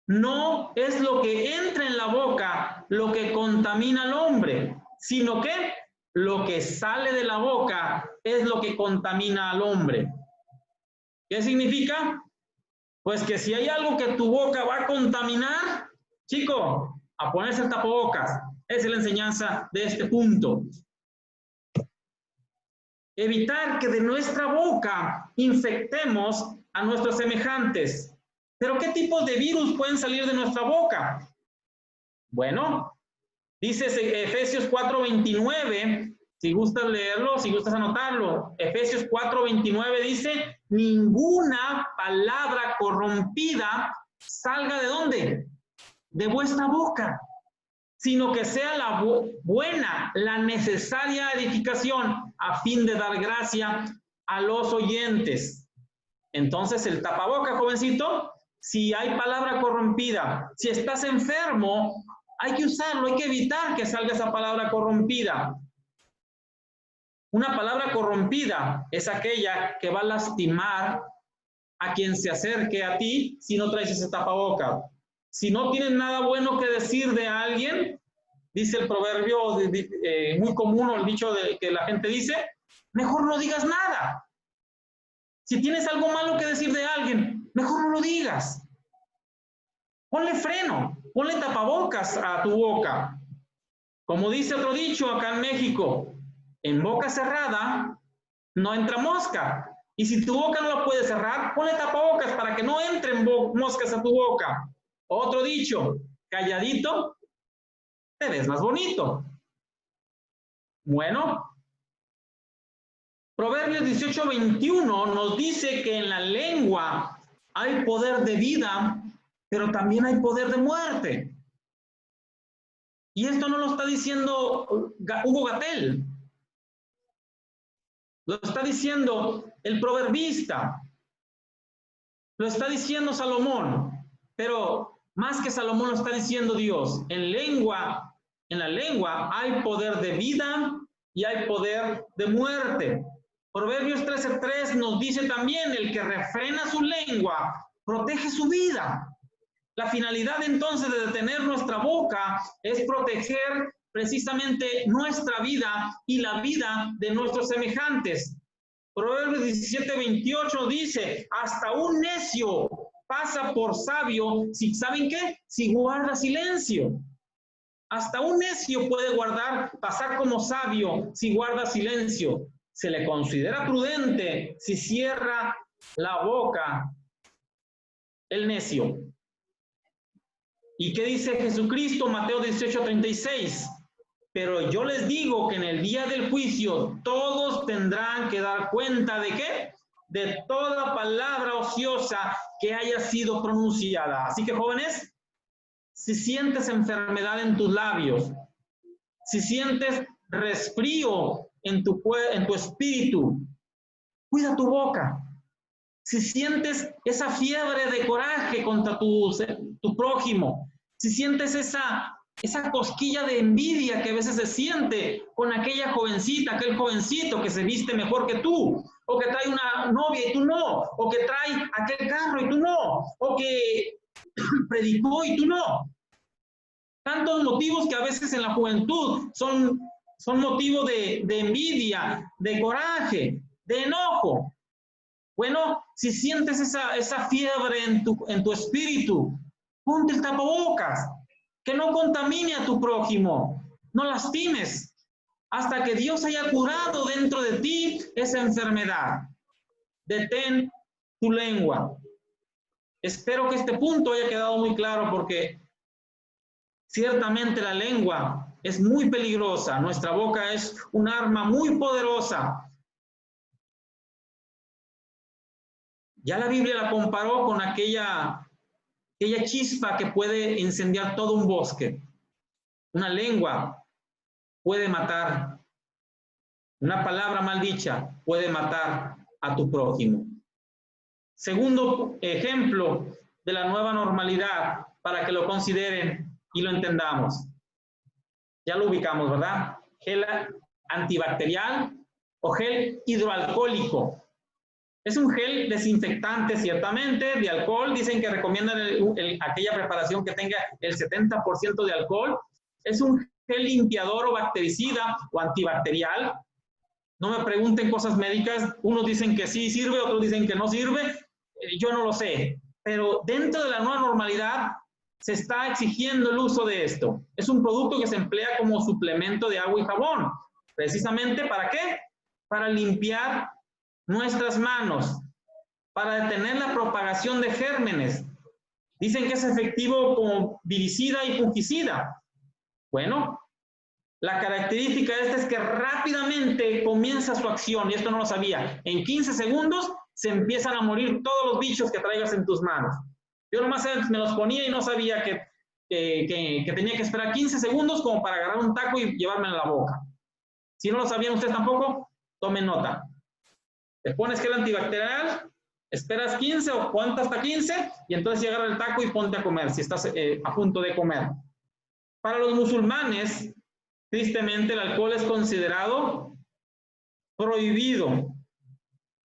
No es lo que entra en la boca lo que contamina al hombre, sino que lo que sale de la boca es lo que contamina al hombre. ¿Qué significa? Pues que si hay algo que tu boca va a contaminar, chico, a ponerse el tapabocas. Esa es la enseñanza de este punto. Evitar que de nuestra boca infectemos a nuestros semejantes. ¿Pero qué tipos de virus pueden salir de nuestra boca? Bueno, dice Efesios 4:29, si gustas leerlo, si gustas anotarlo. Efesios 4:29 dice, ninguna palabra corrompida salga ¿de dónde? De vuestra boca, sino que sea la buena, la necesaria edificación a fin de dar gracia a los oyentes. Entonces el tapaboca, jovencito, si hay palabra corrompida, si estás enfermo, Hay que usarlo, hay que evitar que salga esa palabra corrompida. Una palabra corrompida es aquella que va a lastimar a quien se acerque a ti si no traes ese tapabocas. Si no tienes nada bueno que decir de alguien, dice el proverbio muy común, o el dicho que la gente dice, mejor no digas nada. Si tienes algo malo que decir de alguien, mejor no lo digas. Ponle freno, ponle tapabocas a tu boca. Como dice otro dicho acá en México, en boca cerrada no entra mosca. Y si tu boca no la puedes cerrar, ponle tapabocas para que no entren moscas a tu boca. Otro dicho, calladito, te ves más bonito. Bueno, Proverbios 18:21 nos dice que en la lengua hay poder de vida, pero también hay poder de muerte. Y esto no lo está diciendo Hugo Gatell, lo está diciendo el proverbista, lo está diciendo Salomón, pero más que Salomón lo está diciendo Dios. En la lengua hay poder de vida y hay poder de muerte. Proverbios 13:3 nos dice también, el que refrena su lengua protege su vida. La finalidad entonces de detener nuestra boca es proteger precisamente nuestra vida y la vida de nuestros semejantes. Proverbios 17:28 dice, hasta un necio pasa por sabio, si, ¿saben qué? Si guarda silencio. Hasta un necio puede pasar como sabio si guarda silencio. Se le considera prudente si cierra la boca el necio. ¿Y qué dice Jesucristo? Mateo 18:36. Pero yo les digo que en el día del juicio todos tendrán que dar cuenta ¿de qué? De toda palabra ociosa que haya sido pronunciada. Así que, jóvenes, si sientes enfermedad en tus labios, si sientes resfrío en tu espíritu, cuida tu boca. Si sientes esa fiebre de coraje contra tu prójimo, si sientes esa cosquilla de envidia que a veces se siente con aquella jovencita, aquel jovencito que se viste mejor que tú, o que trae una novia y tú no, o que trae aquel carro y tú no, o que predicó y tú no. Tantos motivos que a veces en la juventud son motivo de envidia, de coraje, de enojo. Bueno, si sientes esa fiebre en tu espíritu, ponte el tapabocas, que no contamine a tu prójimo, no lastimes, hasta que Dios haya curado dentro de ti esa enfermedad. Detén tu lengua. Espero que este punto haya quedado muy claro, porque ciertamente la lengua es muy peligrosa, nuestra boca es un arma muy poderosa. Ya la Biblia la comparó con aquella chispa que puede incendiar todo un bosque. Una lengua puede matar. Una palabra mal dicha puede matar a tu prójimo. Segundo ejemplo de la nueva normalidad, para que lo consideren y lo entendamos. Ya lo ubicamos, ¿verdad? Gel antibacterial o gel hidroalcohólico. Es un gel desinfectante, ciertamente, de alcohol. Dicen que recomiendan aquella preparación que tenga el 70% de alcohol. Es un gel limpiador o bactericida o antibacterial. No me pregunten cosas médicas. Unos dicen que sí sirve, otros dicen que no sirve. Yo no lo sé. Pero dentro de la nueva normalidad se está exigiendo el uso de esto. Es un producto que se emplea como suplemento de agua y jabón. ¿Precisamente para qué? Para limpiar nuestras manos, para detener la propagación de gérmenes. Dicen que es efectivo como viricida y fungicida. Bueno, la característica de esta es que rápidamente comienza su acción, y esto no lo sabía. En 15 segundos se empiezan a morir todos los bichos que traigas en tus manos. Yo nomás me los ponía y no sabía que tenía que esperar 15 segundos como para agarrar un taco y llevármelo a la boca. Si no lo sabían ustedes tampoco, tomen nota. Te pones gel antibacterial, esperas 15 o cuánto hasta 15 y entonces agarra el taco y ponte a comer si estás a punto de comer. Para los musulmanes, tristemente, el alcohol es considerado prohibido.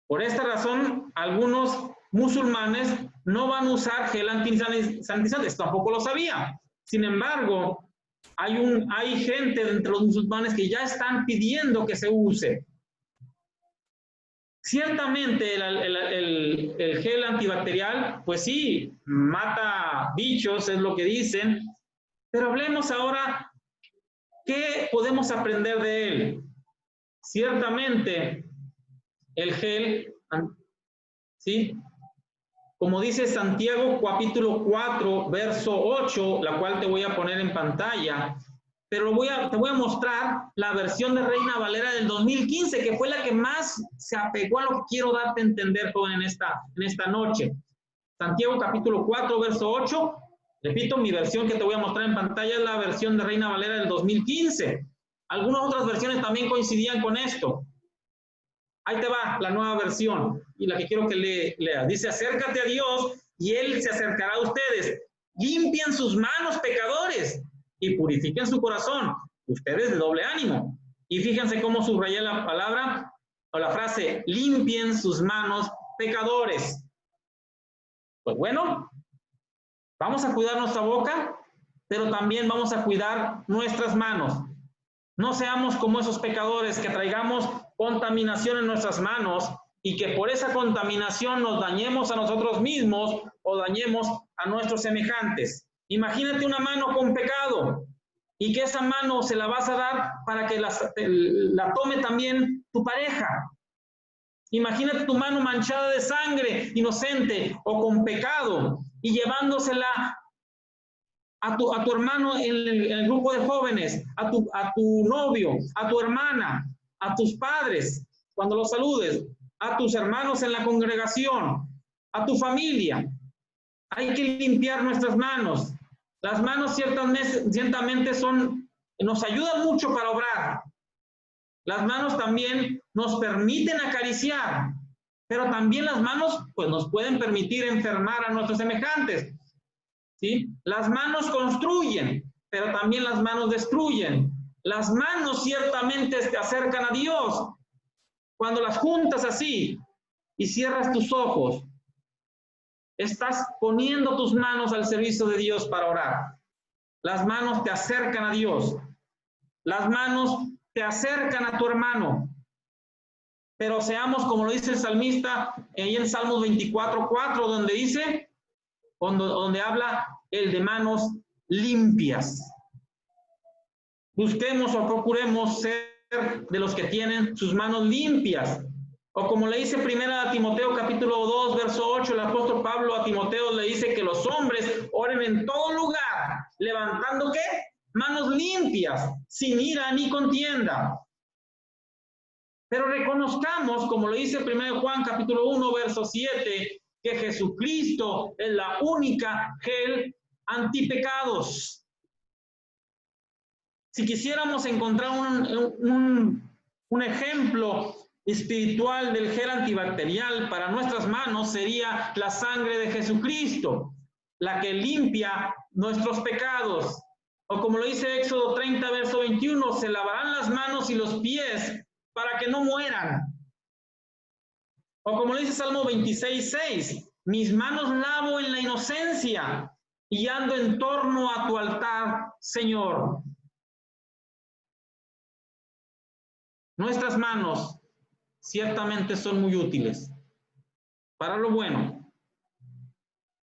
Por esta razón, algunos musulmanes no van a usar gel antisanitizante. Esto tampoco lo sabía. Sin embargo, hay gente entre los musulmanes que ya están pidiendo que se use. Ciertamente el gel antibacterial, pues sí, mata bichos, es lo que dicen, pero hablemos ahora, ¿qué podemos aprender de él? Ciertamente, el gel, ¿sí? Como dice Santiago capítulo 4, verso 8, la cual te voy a poner en pantalla, pero te voy a mostrar la versión de Reina Valera del 2015, que fue la que más se apegó a lo que quiero darte a entender, joven, en esta noche. Santiago capítulo 4, verso 8, repito, mi versión que te voy a mostrar en pantalla es la versión de Reina Valera del 2015. Algunas otras versiones también coincidían con esto. Ahí te va la nueva versión y la que quiero que leas. Dice, acércate a Dios y Él se acercará a ustedes. Limpien sus manos, pecadores, y purifiquen su corazón, ustedes de doble ánimo. Y fíjense cómo subrayé la palabra o la frase, limpien sus manos, pecadores. Pues bueno, vamos a cuidar nuestra boca, pero también vamos a cuidar nuestras manos. No seamos como esos pecadores que traigamos contaminación en nuestras manos y que por esa contaminación nos dañemos a nosotros mismos o dañemos a nuestros semejantes. Imagínate una mano con pecado y que esa mano se la vas a dar para que la tome también tu pareja. Imagínate tu mano manchada de sangre, inocente o con pecado, y llevándosela a tu hermano en el grupo de jóvenes, a tu novio, a tu hermana, a tus padres, cuando los saludes, a tus hermanos en la congregación, a tu familia. Hay que limpiar nuestras manos. Las manos ciertamente nos ayudan mucho para obrar. Las manos también nos permiten acariciar, pero también las manos pues, nos pueden permitir enfermar a nuestros semejantes. ¿Sí? Las manos construyen, pero también las manos destruyen. Las manos ciertamente te acercan a Dios. Cuando las juntas así y cierras tus ojos, estás poniendo tus manos al servicio de Dios para orar. Las manos te acercan a Dios. Las manos te acercan a tu hermano. Pero seamos, como lo dice el salmista, ahí en Salmos 24:4, donde dice, donde habla el de manos limpias. Busquemos o procuremos ser de los que tienen sus manos limpias. O como le dice primera a Timoteo capítulo 2, verso 8, el apóstol Pablo a Timoteo le dice que los hombres oren en todo lugar, levantando ¿qué? Manos limpias, sin ira ni contienda. Pero reconozcamos, como lo dice 1 Juan capítulo 1, verso 7, que Jesucristo es la única gel antipecados. Si quisiéramos encontrar un ejemplo espiritual del gel antibacterial para nuestras manos, sería la sangre de Jesucristo, la que limpia nuestros pecados. O como lo dice Éxodo 30, verso 21, se lavarán las manos y los pies para que no mueran. O como dice Salmo 26:6, mis manos lavo en la inocencia y ando en torno a tu altar, Señor. Nuestras manos ciertamente son muy útiles para lo bueno,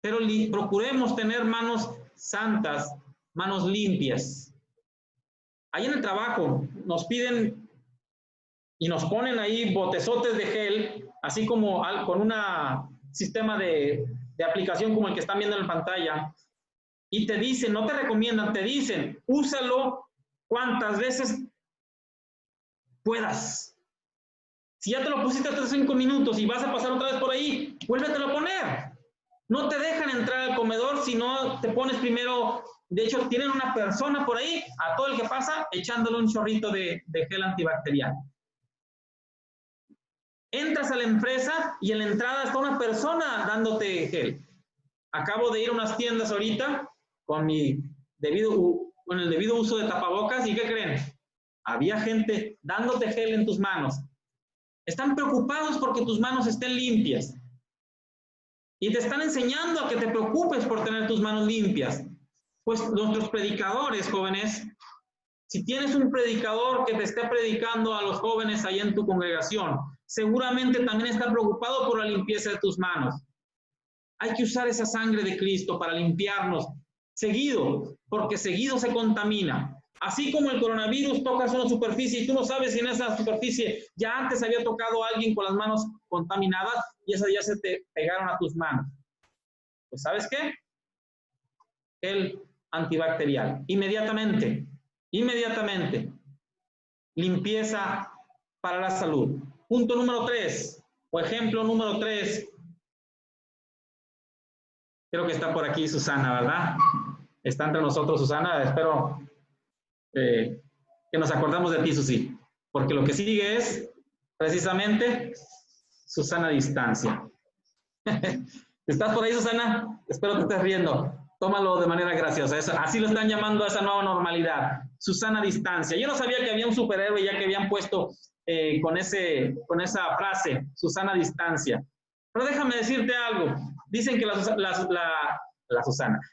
pero procuremos tener manos santas, manos limpias. Ahí en el trabajo nos piden y nos ponen ahí botezotes de gel, así como con un sistema de aplicación como el que están viendo en la pantalla, y te dicen, no te recomiendan, te dicen, úsalo cuantas veces puedas. Si ya te lo pusiste hasta 5 minutos y vas a pasar otra vez por ahí, vuélvetelo a poner. No te dejan entrar al comedor si no te pones primero. De hecho, tienen una persona por ahí, a todo el que pasa, echándole un chorrito de gel antibacterial. Entras a la empresa y en la entrada está una persona dándote gel. Acabo de ir a unas tiendas ahorita con mi debido con el debido uso de tapabocas. ¿Y qué creen? Había gente dándote gel en tus manos. Están preocupados porque tus manos estén limpias. Y te están enseñando a que te preocupes por tener tus manos limpias. Pues nuestros predicadores, jóvenes, si tienes un predicador que te esté predicando a los jóvenes ahí en tu congregación, seguramente también está preocupado por la limpieza de tus manos. Hay que usar esa sangre de Cristo para limpiarnos seguido, porque seguido se contamina. Así como el coronavirus, tocas una superficie y tú no sabes si en esa superficie ya antes había tocado a alguien con las manos contaminadas y esas ya se te pegaron a tus manos. Pues ¿sabes qué? El antibacterial. Inmediatamente. Limpieza para la salud. Punto número 3, o ejemplo número 3. Creo que está por aquí Susana, ¿verdad? Está entre nosotros Susana. Espero que nos acordamos de ti, Susi. Porque lo que sigue es precisamente Susana Distancia. ¿Estás por ahí, Susana? Espero que estés riendo. Tómalo de manera graciosa. Así lo están llamando a esa nueva normalidad. Susana Distancia. Yo no sabía que había un superhéroe ya que habían puesto con esa frase, Susana Distancia. Pero déjame decirte algo. Dicen que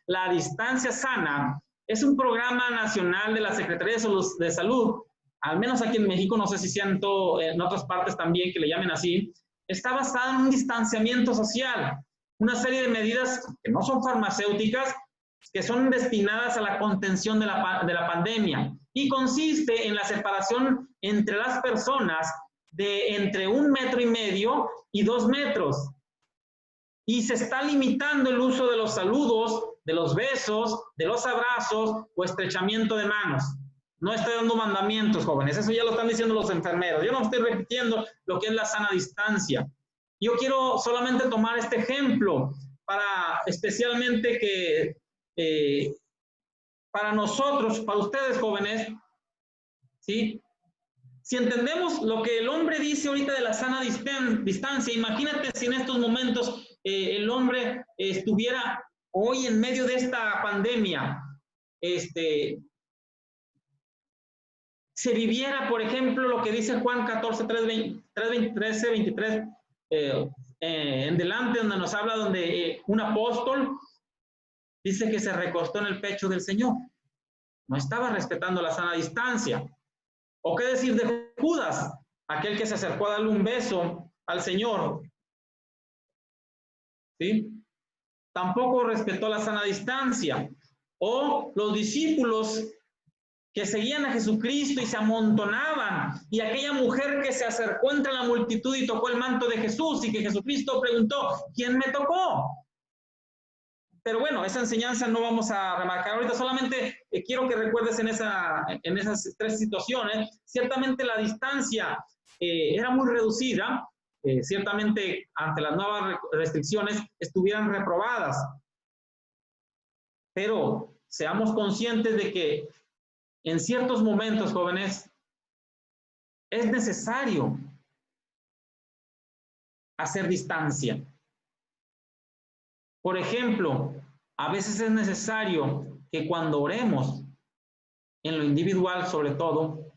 la distancia sana es un programa nacional de la Secretaría de Salud. Al menos aquí en México, no sé si sean en otras partes también que le llamen así. Está basada en un distanciamiento social. Una serie de medidas que no son farmacéuticas, que son destinadas a la contención de la pandemia y consiste en la separación entre las personas de entre 1,5 metros y 2 metros. Y se está limitando el uso de los saludos, de los besos, de los abrazos o estrechamiento de manos. No estoy dando mandamientos, jóvenes, eso ya lo están diciendo los enfermeros. Yo no estoy repitiendo lo que es la sana distancia. Yo quiero solamente tomar este ejemplo para especialmente que para nosotros, para ustedes jóvenes, ¿sí? Si entendemos lo que el hombre dice ahorita de la sana distancia, imagínate si en estos momentos el hombre estuviera hoy en medio de esta pandemia, se viviera, por ejemplo, lo que dice Juan 14, 13, 23, en delante, donde nos habla, donde un apóstol dice que se recostó en el pecho del Señor. No estaba respetando la sana distancia. ¿O qué decir de Judas, aquel que se acercó a darle un beso al Señor? ¿Sí? Tampoco respetó la sana distancia. O los discípulos que seguían a Jesucristo y se amontonaban, y aquella mujer que se acercó entre la multitud y tocó el manto de Jesús, y que Jesucristo preguntó, ¿quién me tocó? Pero bueno, esa enseñanza no vamos a remarcar ahorita, solamente quiero que recuerdes en esas 3 situaciones. Ciertamente la distancia era muy reducida, ciertamente ante las nuevas restricciones estuvieran reprobadas, pero seamos conscientes de que en ciertos momentos, jóvenes, es necesario hacer distancia. Por ejemplo, a veces es necesario que cuando oremos, en lo individual sobre todo,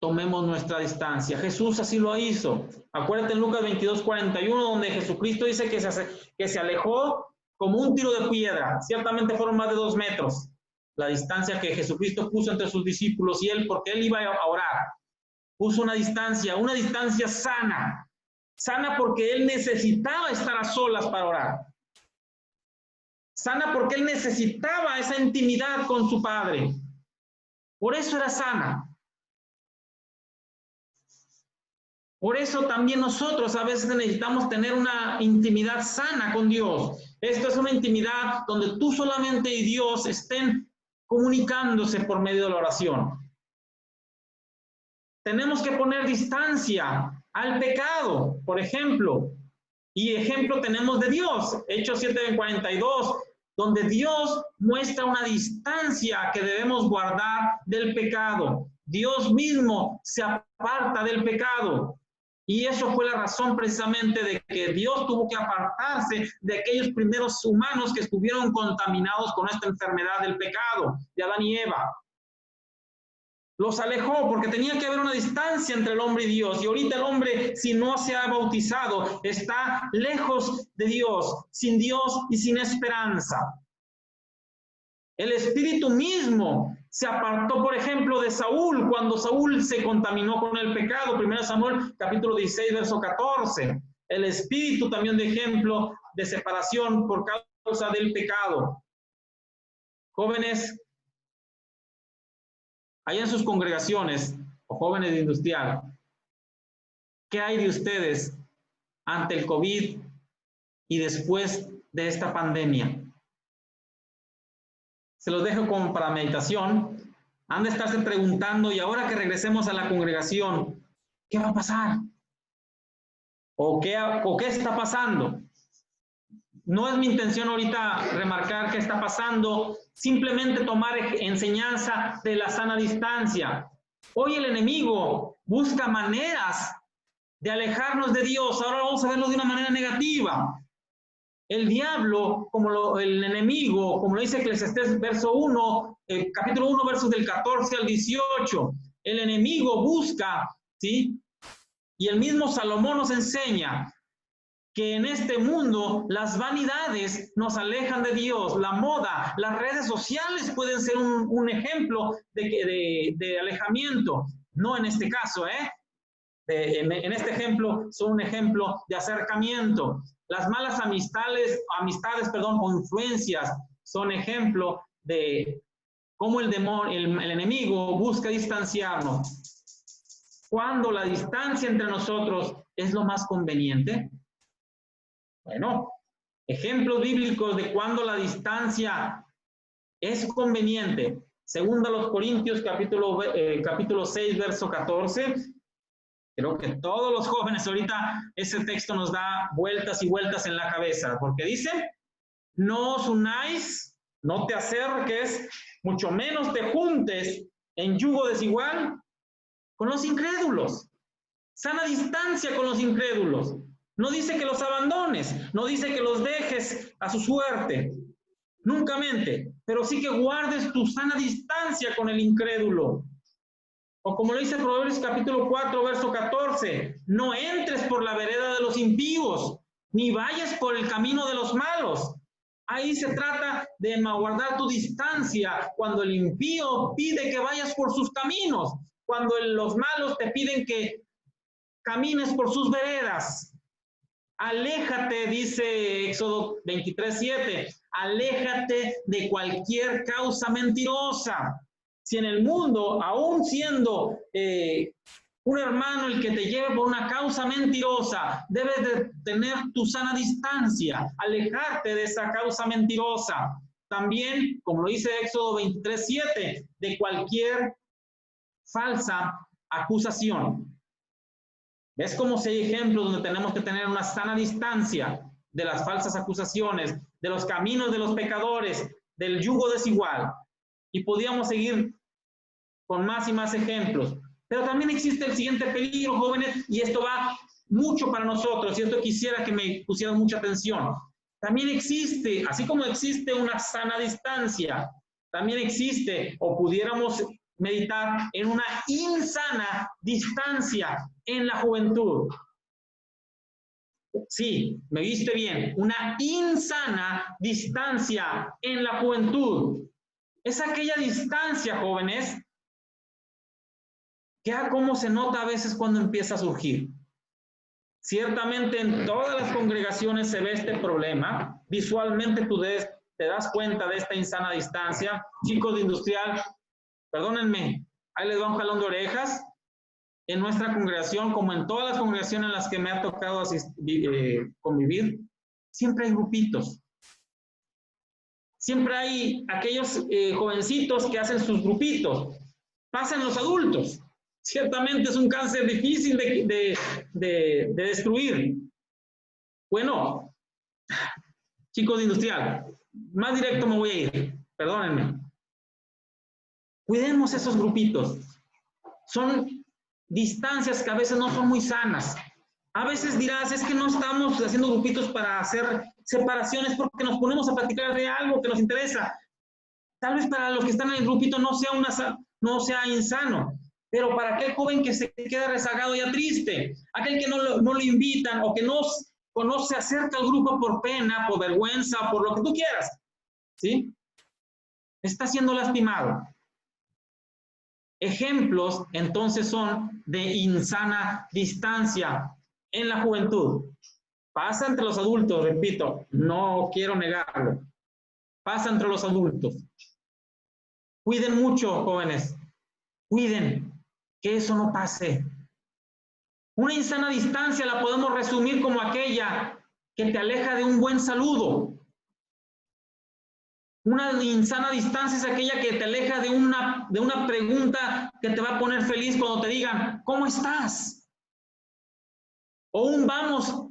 tomemos nuestra distancia. Jesús así lo hizo. Acuérdate en Lucas 22:41, donde Jesucristo dice que se alejó como un tiro de piedra. Ciertamente fueron más de 2 metros. La distancia que Jesucristo puso entre sus discípulos y él, porque él iba a orar. Puso una distancia sana. Sana porque él necesitaba estar a solas para orar. Sana porque él necesitaba esa intimidad con su Padre. Por eso era sana. Por eso también nosotros a veces necesitamos tener una intimidad sana con Dios. Esto es una intimidad donde tú solamente y Dios estén comunicándose por medio de la oración. Tenemos que poner distancia al pecado, por ejemplo. Y ejemplo tenemos de Dios, Hechos 7:42, donde Dios muestra una distancia que debemos guardar del pecado. Dios mismo se aparta del pecado. Y eso fue la razón precisamente de que Dios tuvo que apartarse de aquellos primeros humanos que estuvieron contaminados con esta enfermedad del pecado, de Adán y Eva. Los alejó porque tenía que haber una distancia entre el hombre y Dios. Y ahorita el hombre, si no se ha bautizado, está lejos de Dios, sin Dios y sin esperanza. El Espíritu mismo se apartó, por ejemplo, de Saúl cuando Saúl se contaminó con el pecado. 1 Samuel, capítulo 16, verso 14. El Espíritu también de ejemplo de separación por causa del pecado. Jóvenes, allá en sus congregaciones, o jóvenes de industrial, ¿qué hay de ustedes ante el COVID y después de esta pandemia? Se los dejo como para meditación. Han de estarse preguntando, y ahora que regresemos a la congregación, ¿qué va a pasar? ¿O qué está pasando? No es mi intención ahorita remarcar qué está pasando, simplemente tomar enseñanza de la sana distancia. Hoy el enemigo busca maneras de alejarnos de Dios. Ahora vamos a verlo de una manera negativa. El diablo, el enemigo, como lo dice Eclesiastés verso 1, capítulo 1, versos del 14 al 18, el enemigo busca, ¿sí? Y el mismo Salomón nos enseña que en este mundo las vanidades nos alejan de Dios, la moda, las redes sociales pueden ser un ejemplo de alejamiento, no en este caso, en este ejemplo son un ejemplo de acercamiento. Las malas amistades, o influencias son ejemplo de cómo el enemigo busca distanciarnos. ¿Cuándo la distancia entre nosotros es lo más conveniente? Bueno, ejemplos bíblicos de cuándo la distancia es conveniente. Segunda a los Corintios, capítulo 6, verso 14. Creo que todos los jóvenes ahorita ese texto nos da vueltas y vueltas en la cabeza, porque dice, no os unáis, no te acerques, mucho menos te juntes en yugo desigual con los incrédulos. Sana distancia con los incrédulos. No dice que los abandones, no dice que los dejes a su suerte, nunca mente, pero sí que guardes tu sana distancia con el incrédulo. O como lo dice Proverbios capítulo 4, verso 14, no entres por la vereda de los impíos, ni vayas por el camino de los malos. Ahí se trata de guardar tu distancia cuando el impío pide que vayas por sus caminos, cuando los malos te piden que camines por sus veredas. Aléjate, dice Éxodo 23, 7, aléjate de cualquier causa mentirosa. Si en el mundo, aún siendo un hermano el que te lleve por una causa mentirosa, debes de tener tu sana distancia, alejarte de esa causa mentirosa. También, como lo dice Éxodo 23, 7, de cualquier falsa acusación. ¿Ves cómo si hay ejemplos donde tenemos que tener una sana distancia de las falsas acusaciones, de los caminos de los pecadores, del yugo desigual? Y podríamos seguir con más y más ejemplos. Pero también existe el siguiente peligro, jóvenes, y esto va mucho para nosotros, y esto quisiera que me pusieran mucha atención. También existe, así como existe una sana distancia, también existe, o pudiéramos meditar en una insana distancia en la juventud. Sí, me viste bien, una insana distancia en la juventud. Es aquella distancia, jóvenes, que cómo se nota a veces cuando empieza a surgir. Ciertamente en todas las congregaciones se ve este problema. Visualmente tú te das cuenta de esta insana distancia. Chicos de industrial, perdónenme, ahí les va un jalón de orejas. En nuestra congregación, como en todas las congregaciones en las que me ha tocado convivir, siempre hay grupitos. Siempre hay aquellos jovencitos que hacen sus grupitos. Pasan los adultos. Ciertamente es un cáncer difícil de destruir. Bueno, chicos de industrial, más directo me voy a ir. Perdónenme. Cuidemos esos grupitos. Son distancias que a veces no son muy sanas. A veces dirás, es que no estamos haciendo grupitos para hacer separaciones porque nos ponemos a platicar de algo que nos interesa. Tal vez para los que están en el grupito no sea no sea insano. Pero para aquel joven que se queda rezagado ya triste, aquel que no lo invitan o que no se acerca al grupo por pena, por vergüenza, por lo que tú quieras, ¿sí? Está siendo lastimado. Ejemplos, entonces, son de insana distancia en la juventud. Pasa entre los adultos, repito, no quiero negarlo. Pasa entre los adultos. Cuiden mucho, jóvenes. Cuiden que eso no pase. Una insana distancia la podemos resumir como aquella que te aleja de un buen saludo. Una insana distancia es aquella que te aleja de una pregunta que te va a poner feliz cuando te digan, ¿cómo estás? O un vamos,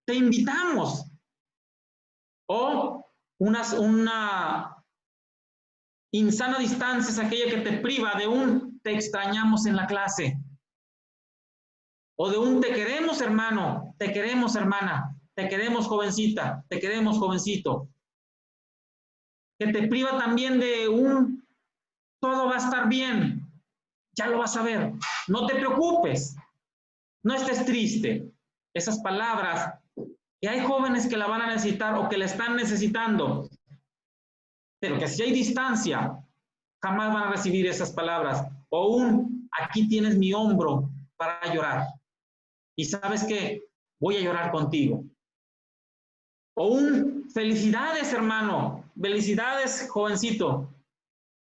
te invitamos. O una insana distancia es aquella que te priva de un te extrañamos en la clase. O de un te queremos, hermano, te queremos, hermana, te queremos, jovencita, te queremos, jovencito. Que te priva también de un todo va a estar bien, ya lo vas a ver, no te preocupes, no estés triste. Esas palabras, que hay jóvenes que la van a necesitar o que la están necesitando, pero que si hay distancia, jamás van a recibir esas palabras. O un, aquí tienes mi hombro para llorar. Y sabes que voy a llorar contigo. O un, felicidades, hermano, felicidades, jovencito.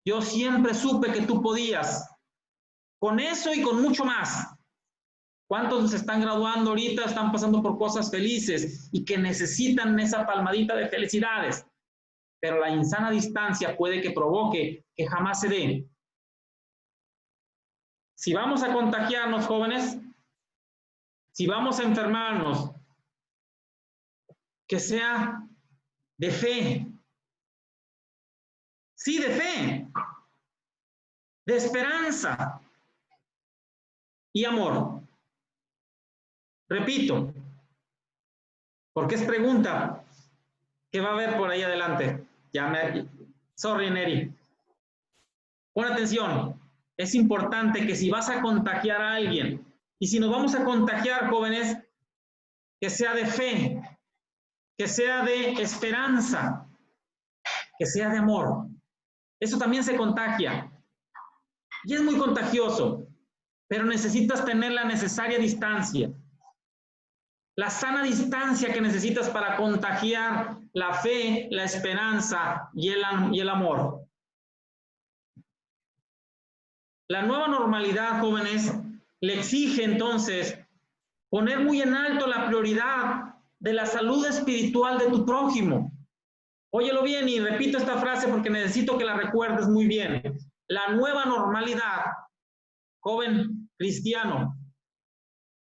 Yo siempre supe que tú podías. Con eso y con mucho más. ¿Cuántos se están graduando ahorita, están pasando por cosas felices y que necesitan esa palmadita de felicidades? Pero la insana distancia puede que provoque que jamás se dé. Si vamos a contagiarnos, jóvenes, si vamos a enfermarnos, que sea de fe. Sí, de fe, de esperanza y amor. Repito, porque es pregunta que va a haber por ahí adelante. Sorry, Neri. Pon atención. Es importante que si vas a contagiar a alguien, y si nos vamos a contagiar, jóvenes, que sea de fe, que sea de esperanza, que sea de amor. Eso también se contagia. Y es muy contagioso, pero necesitas tener la necesaria distancia. La sana distancia que necesitas para contagiar la fe, la esperanza y el amor. La nueva normalidad, jóvenes, le exige entonces poner muy en alto la prioridad de la salud espiritual de tu prójimo. Óyelo bien y repito esta frase porque necesito que la recuerdes muy bien. La nueva normalidad, joven cristiano,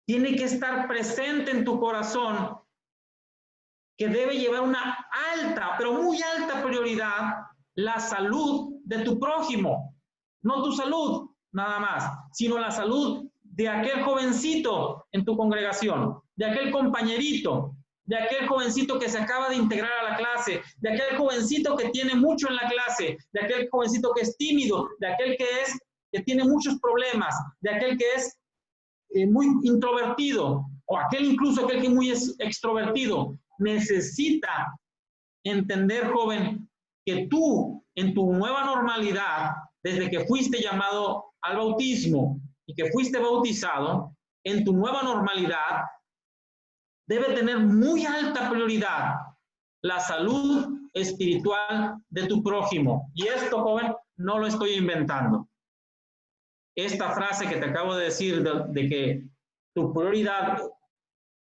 tiene que estar presente en tu corazón, que debe llevar una alta, pero muy alta prioridad, la salud de tu prójimo. No tu salud, nada más, sino la salud de aquel jovencito en tu congregación, de aquel compañerito, de aquel jovencito que se acaba de integrar a la clase, de aquel jovencito que tiene mucho en la clase, de aquel jovencito que es tímido, de aquel que tiene muchos problemas, de aquel que es muy introvertido, o aquel que es muy extrovertido. Necesita entender, joven, que tú, en tu nueva normalidad, desde que fuiste llamado al bautismo y que fuiste bautizado, en tu nueva normalidad, debe tener muy alta prioridad la salud espiritual de tu prójimo. Y esto, joven, no lo estoy inventando. Esta frase que te acabo de decir de que tu prioridad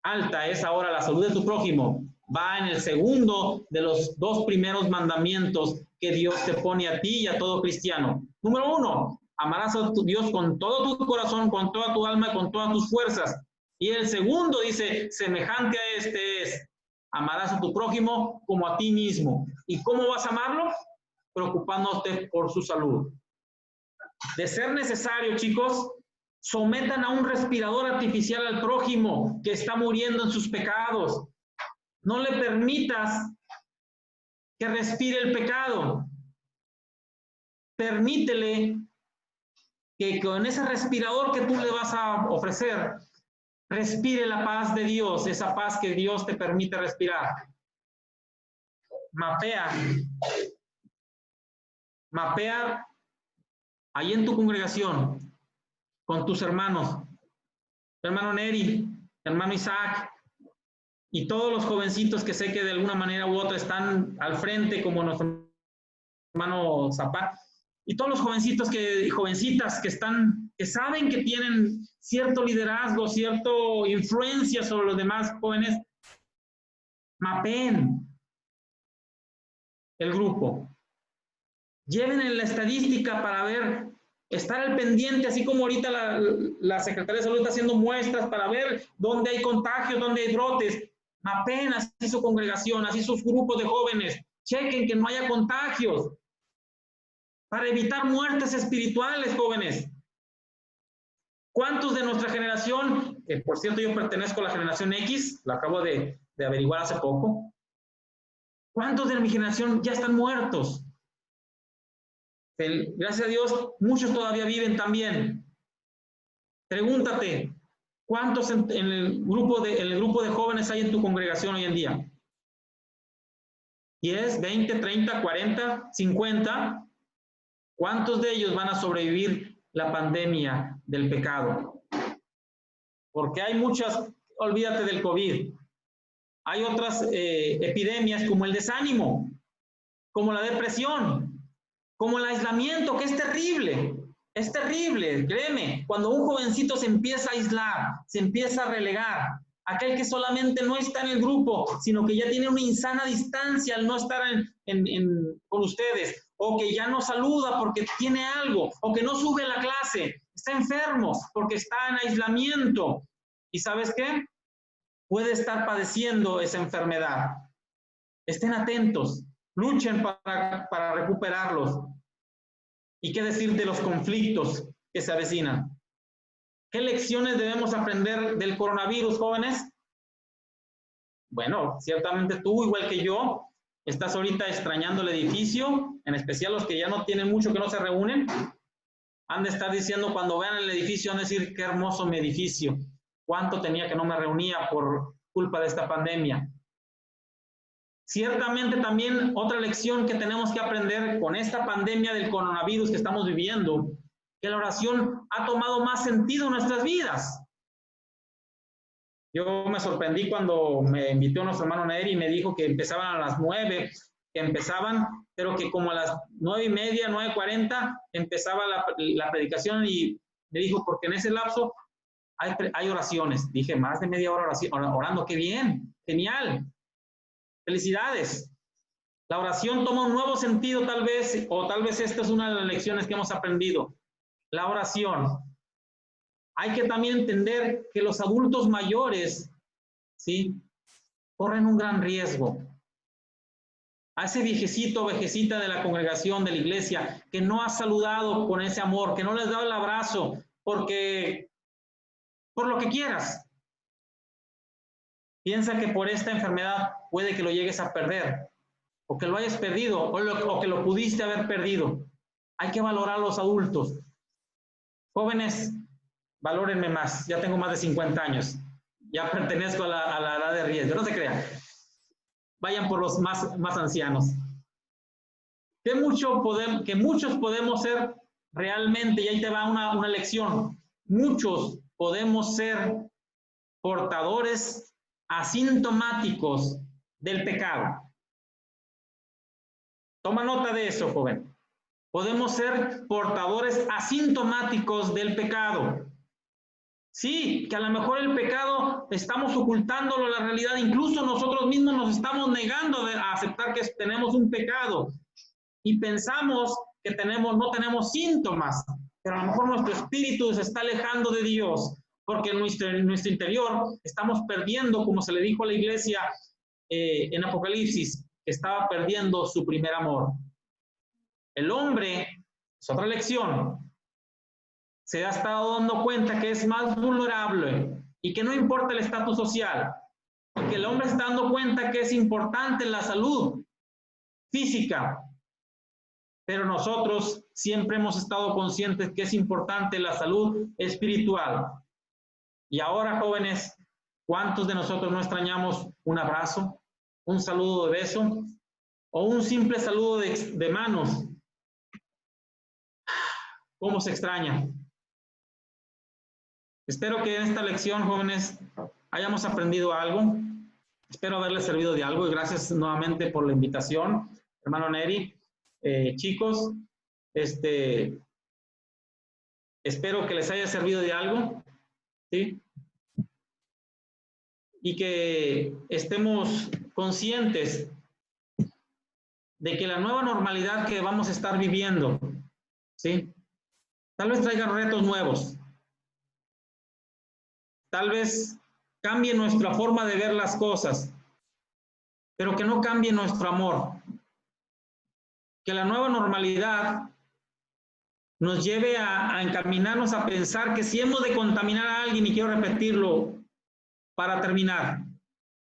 alta es ahora la salud de tu prójimo, va en el segundo de los 2 primeros mandamientos que Dios te pone a ti y a todo cristiano. Número 1, amarás a tu Dios con todo tu corazón, con toda tu alma, con todas tus fuerzas. Y el segundo dice, semejante a este es, amarás a tu prójimo como a ti mismo. ¿Y cómo vas a amarlo? Preocupándote por su salud. De ser necesario, chicos, sometan a un respirador artificial al prójimo que está muriendo en sus pecados. No le permitas que respire el pecado. Permítele que con ese respirador que tú le vas a ofrecer, respire la paz de Dios, esa paz que Dios te permite respirar. Mapea ahí en tu congregación, con tus hermanos, tu hermano Neri, tu hermano Isaac, y todos los jovencitos que sé que de alguna manera u otra están al frente, como nuestro hermano Zapata, y todos los jovencitos y jovencitas que saben que tienen cierto liderazgo, cierta influencia sobre los demás jóvenes, mapeen el grupo. Lleven en la estadística para ver, estar al pendiente, así como ahorita la Secretaría de Salud está haciendo muestras para ver dónde hay contagios, dónde hay brotes. Mapeen así su congregación, así sus grupos de jóvenes. Chequen que no haya contagios para evitar muertes espirituales, jóvenes. ¿Cuántos de nuestra generación, que por cierto yo pertenezco a la generación X, lo acabo de averiguar hace poco, cuántos de mi generación ya están muertos? Gracias a Dios, muchos todavía viven también. Pregúntate, ¿cuántos en el grupo de jóvenes hay en tu congregación hoy en día? ¿10, 20, 30, 40, 50? ¿Cuántos de ellos van a sobrevivir la pandemia del pecado? Porque hay muchas, olvídate del COVID, hay otras epidemias como el desánimo, como la depresión, como el aislamiento, que es terrible, créeme, cuando un jovencito se empieza a aislar, se empieza a relegar, aquel que solamente no está en el grupo, sino que ya tiene una insana distancia al no estar con ustedes, o que ya no saluda porque tiene algo, o que no sube a la clase, está enfermo porque está en aislamiento. ¿Y sabes qué? Puede estar padeciendo esa enfermedad. Estén atentos, luchen para recuperarlos. ¿Y qué decir de los conflictos que se avecinan? ¿Qué lecciones debemos aprender del coronavirus, jóvenes? Bueno, ciertamente tú, igual que yo, estás ahorita extrañando el edificio, en especial los que ya no tienen mucho que no se reúnen. Han de estar diciendo cuando vean el edificio, han de decir, qué hermoso mi edificio. ¿Cuánto tenía que no me reunía por culpa de esta pandemia? Ciertamente también otra lección que tenemos que aprender con esta pandemia del coronavirus que estamos viviendo, que la oración ha tomado más sentido en nuestras vidas. Yo me sorprendí cuando me invitó nuestro hermano Neri y me dijo que empezaban a las 9, pero que como a las 9:30, 9:40 empezaba la predicación, y me dijo, porque en ese lapso hay oraciones. Dije, más de media hora orando, qué bien, genial. Felicidades. La oración toma un nuevo sentido tal vez, o tal vez esta es una de las lecciones que hemos aprendido. La oración. Hay que también entender que los adultos mayores, ¿sí?, corren un gran riesgo. A ese viejecito o viejecita de la congregación, de la iglesia, que no ha saludado con ese amor, que no les da el abrazo, por lo que quieras. Piensa que por esta enfermedad puede que lo llegues a perder, o que lo hayas perdido, o que lo pudiste haber perdido. Hay que valorar a los adultos. Jóvenes, valórenme más. Ya tengo más de 50 años. Ya pertenezco a la edad de riesgo. No se crean. Vayan por los más ancianos. Que muchos podemos ser realmente, y ahí te va una lección. Muchos podemos ser portadores asintomáticos del pecado. Toma nota de eso, joven. Podemos ser portadores asintomáticos del pecado. Sí, que a lo mejor el pecado estamos ocultándolo a la realidad, incluso nosotros mismos nos estamos negando a aceptar que tenemos un pecado y pensamos que no tenemos síntomas, pero a lo mejor nuestro espíritu se está alejando de Dios, porque en nuestro interior estamos perdiendo, como se le dijo a la iglesia en Apocalipsis, que estaba perdiendo su primer amor. El hombre, es otra lección, se ha estado dando cuenta que es más vulnerable y que no importa el estatus social, porque el hombre está dando cuenta que es importante la salud física, pero nosotros siempre hemos estado conscientes que es importante la salud espiritual. Y ahora, jóvenes, ¿cuántos de nosotros no extrañamos un abrazo, un saludo de beso o un simple saludo de manos? ¿Cómo se extraña? Espero que en esta lección, jóvenes, hayamos aprendido algo. Espero haberles servido de algo y gracias nuevamente por la invitación, hermano Neri. Chicos, espero que les haya servido de algo, ¿sí? Y que estemos conscientes de que la nueva normalidad que vamos a estar viviendo, ¿sí? Tal vez traiga retos nuevos. Tal vez cambie nuestra forma de ver las cosas, pero que no cambie nuestro amor. Que la nueva normalidad nos lleve a encaminarnos a pensar que si hemos de contaminar a alguien, y quiero repetirlo para terminar,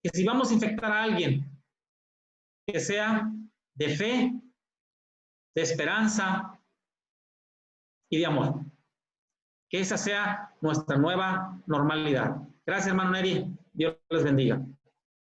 que si vamos a infectar a alguien, que sea de fe, de esperanza y de amor. Que esa sea nuestra nueva normalidad. Gracias, hermano Neri. Dios les bendiga.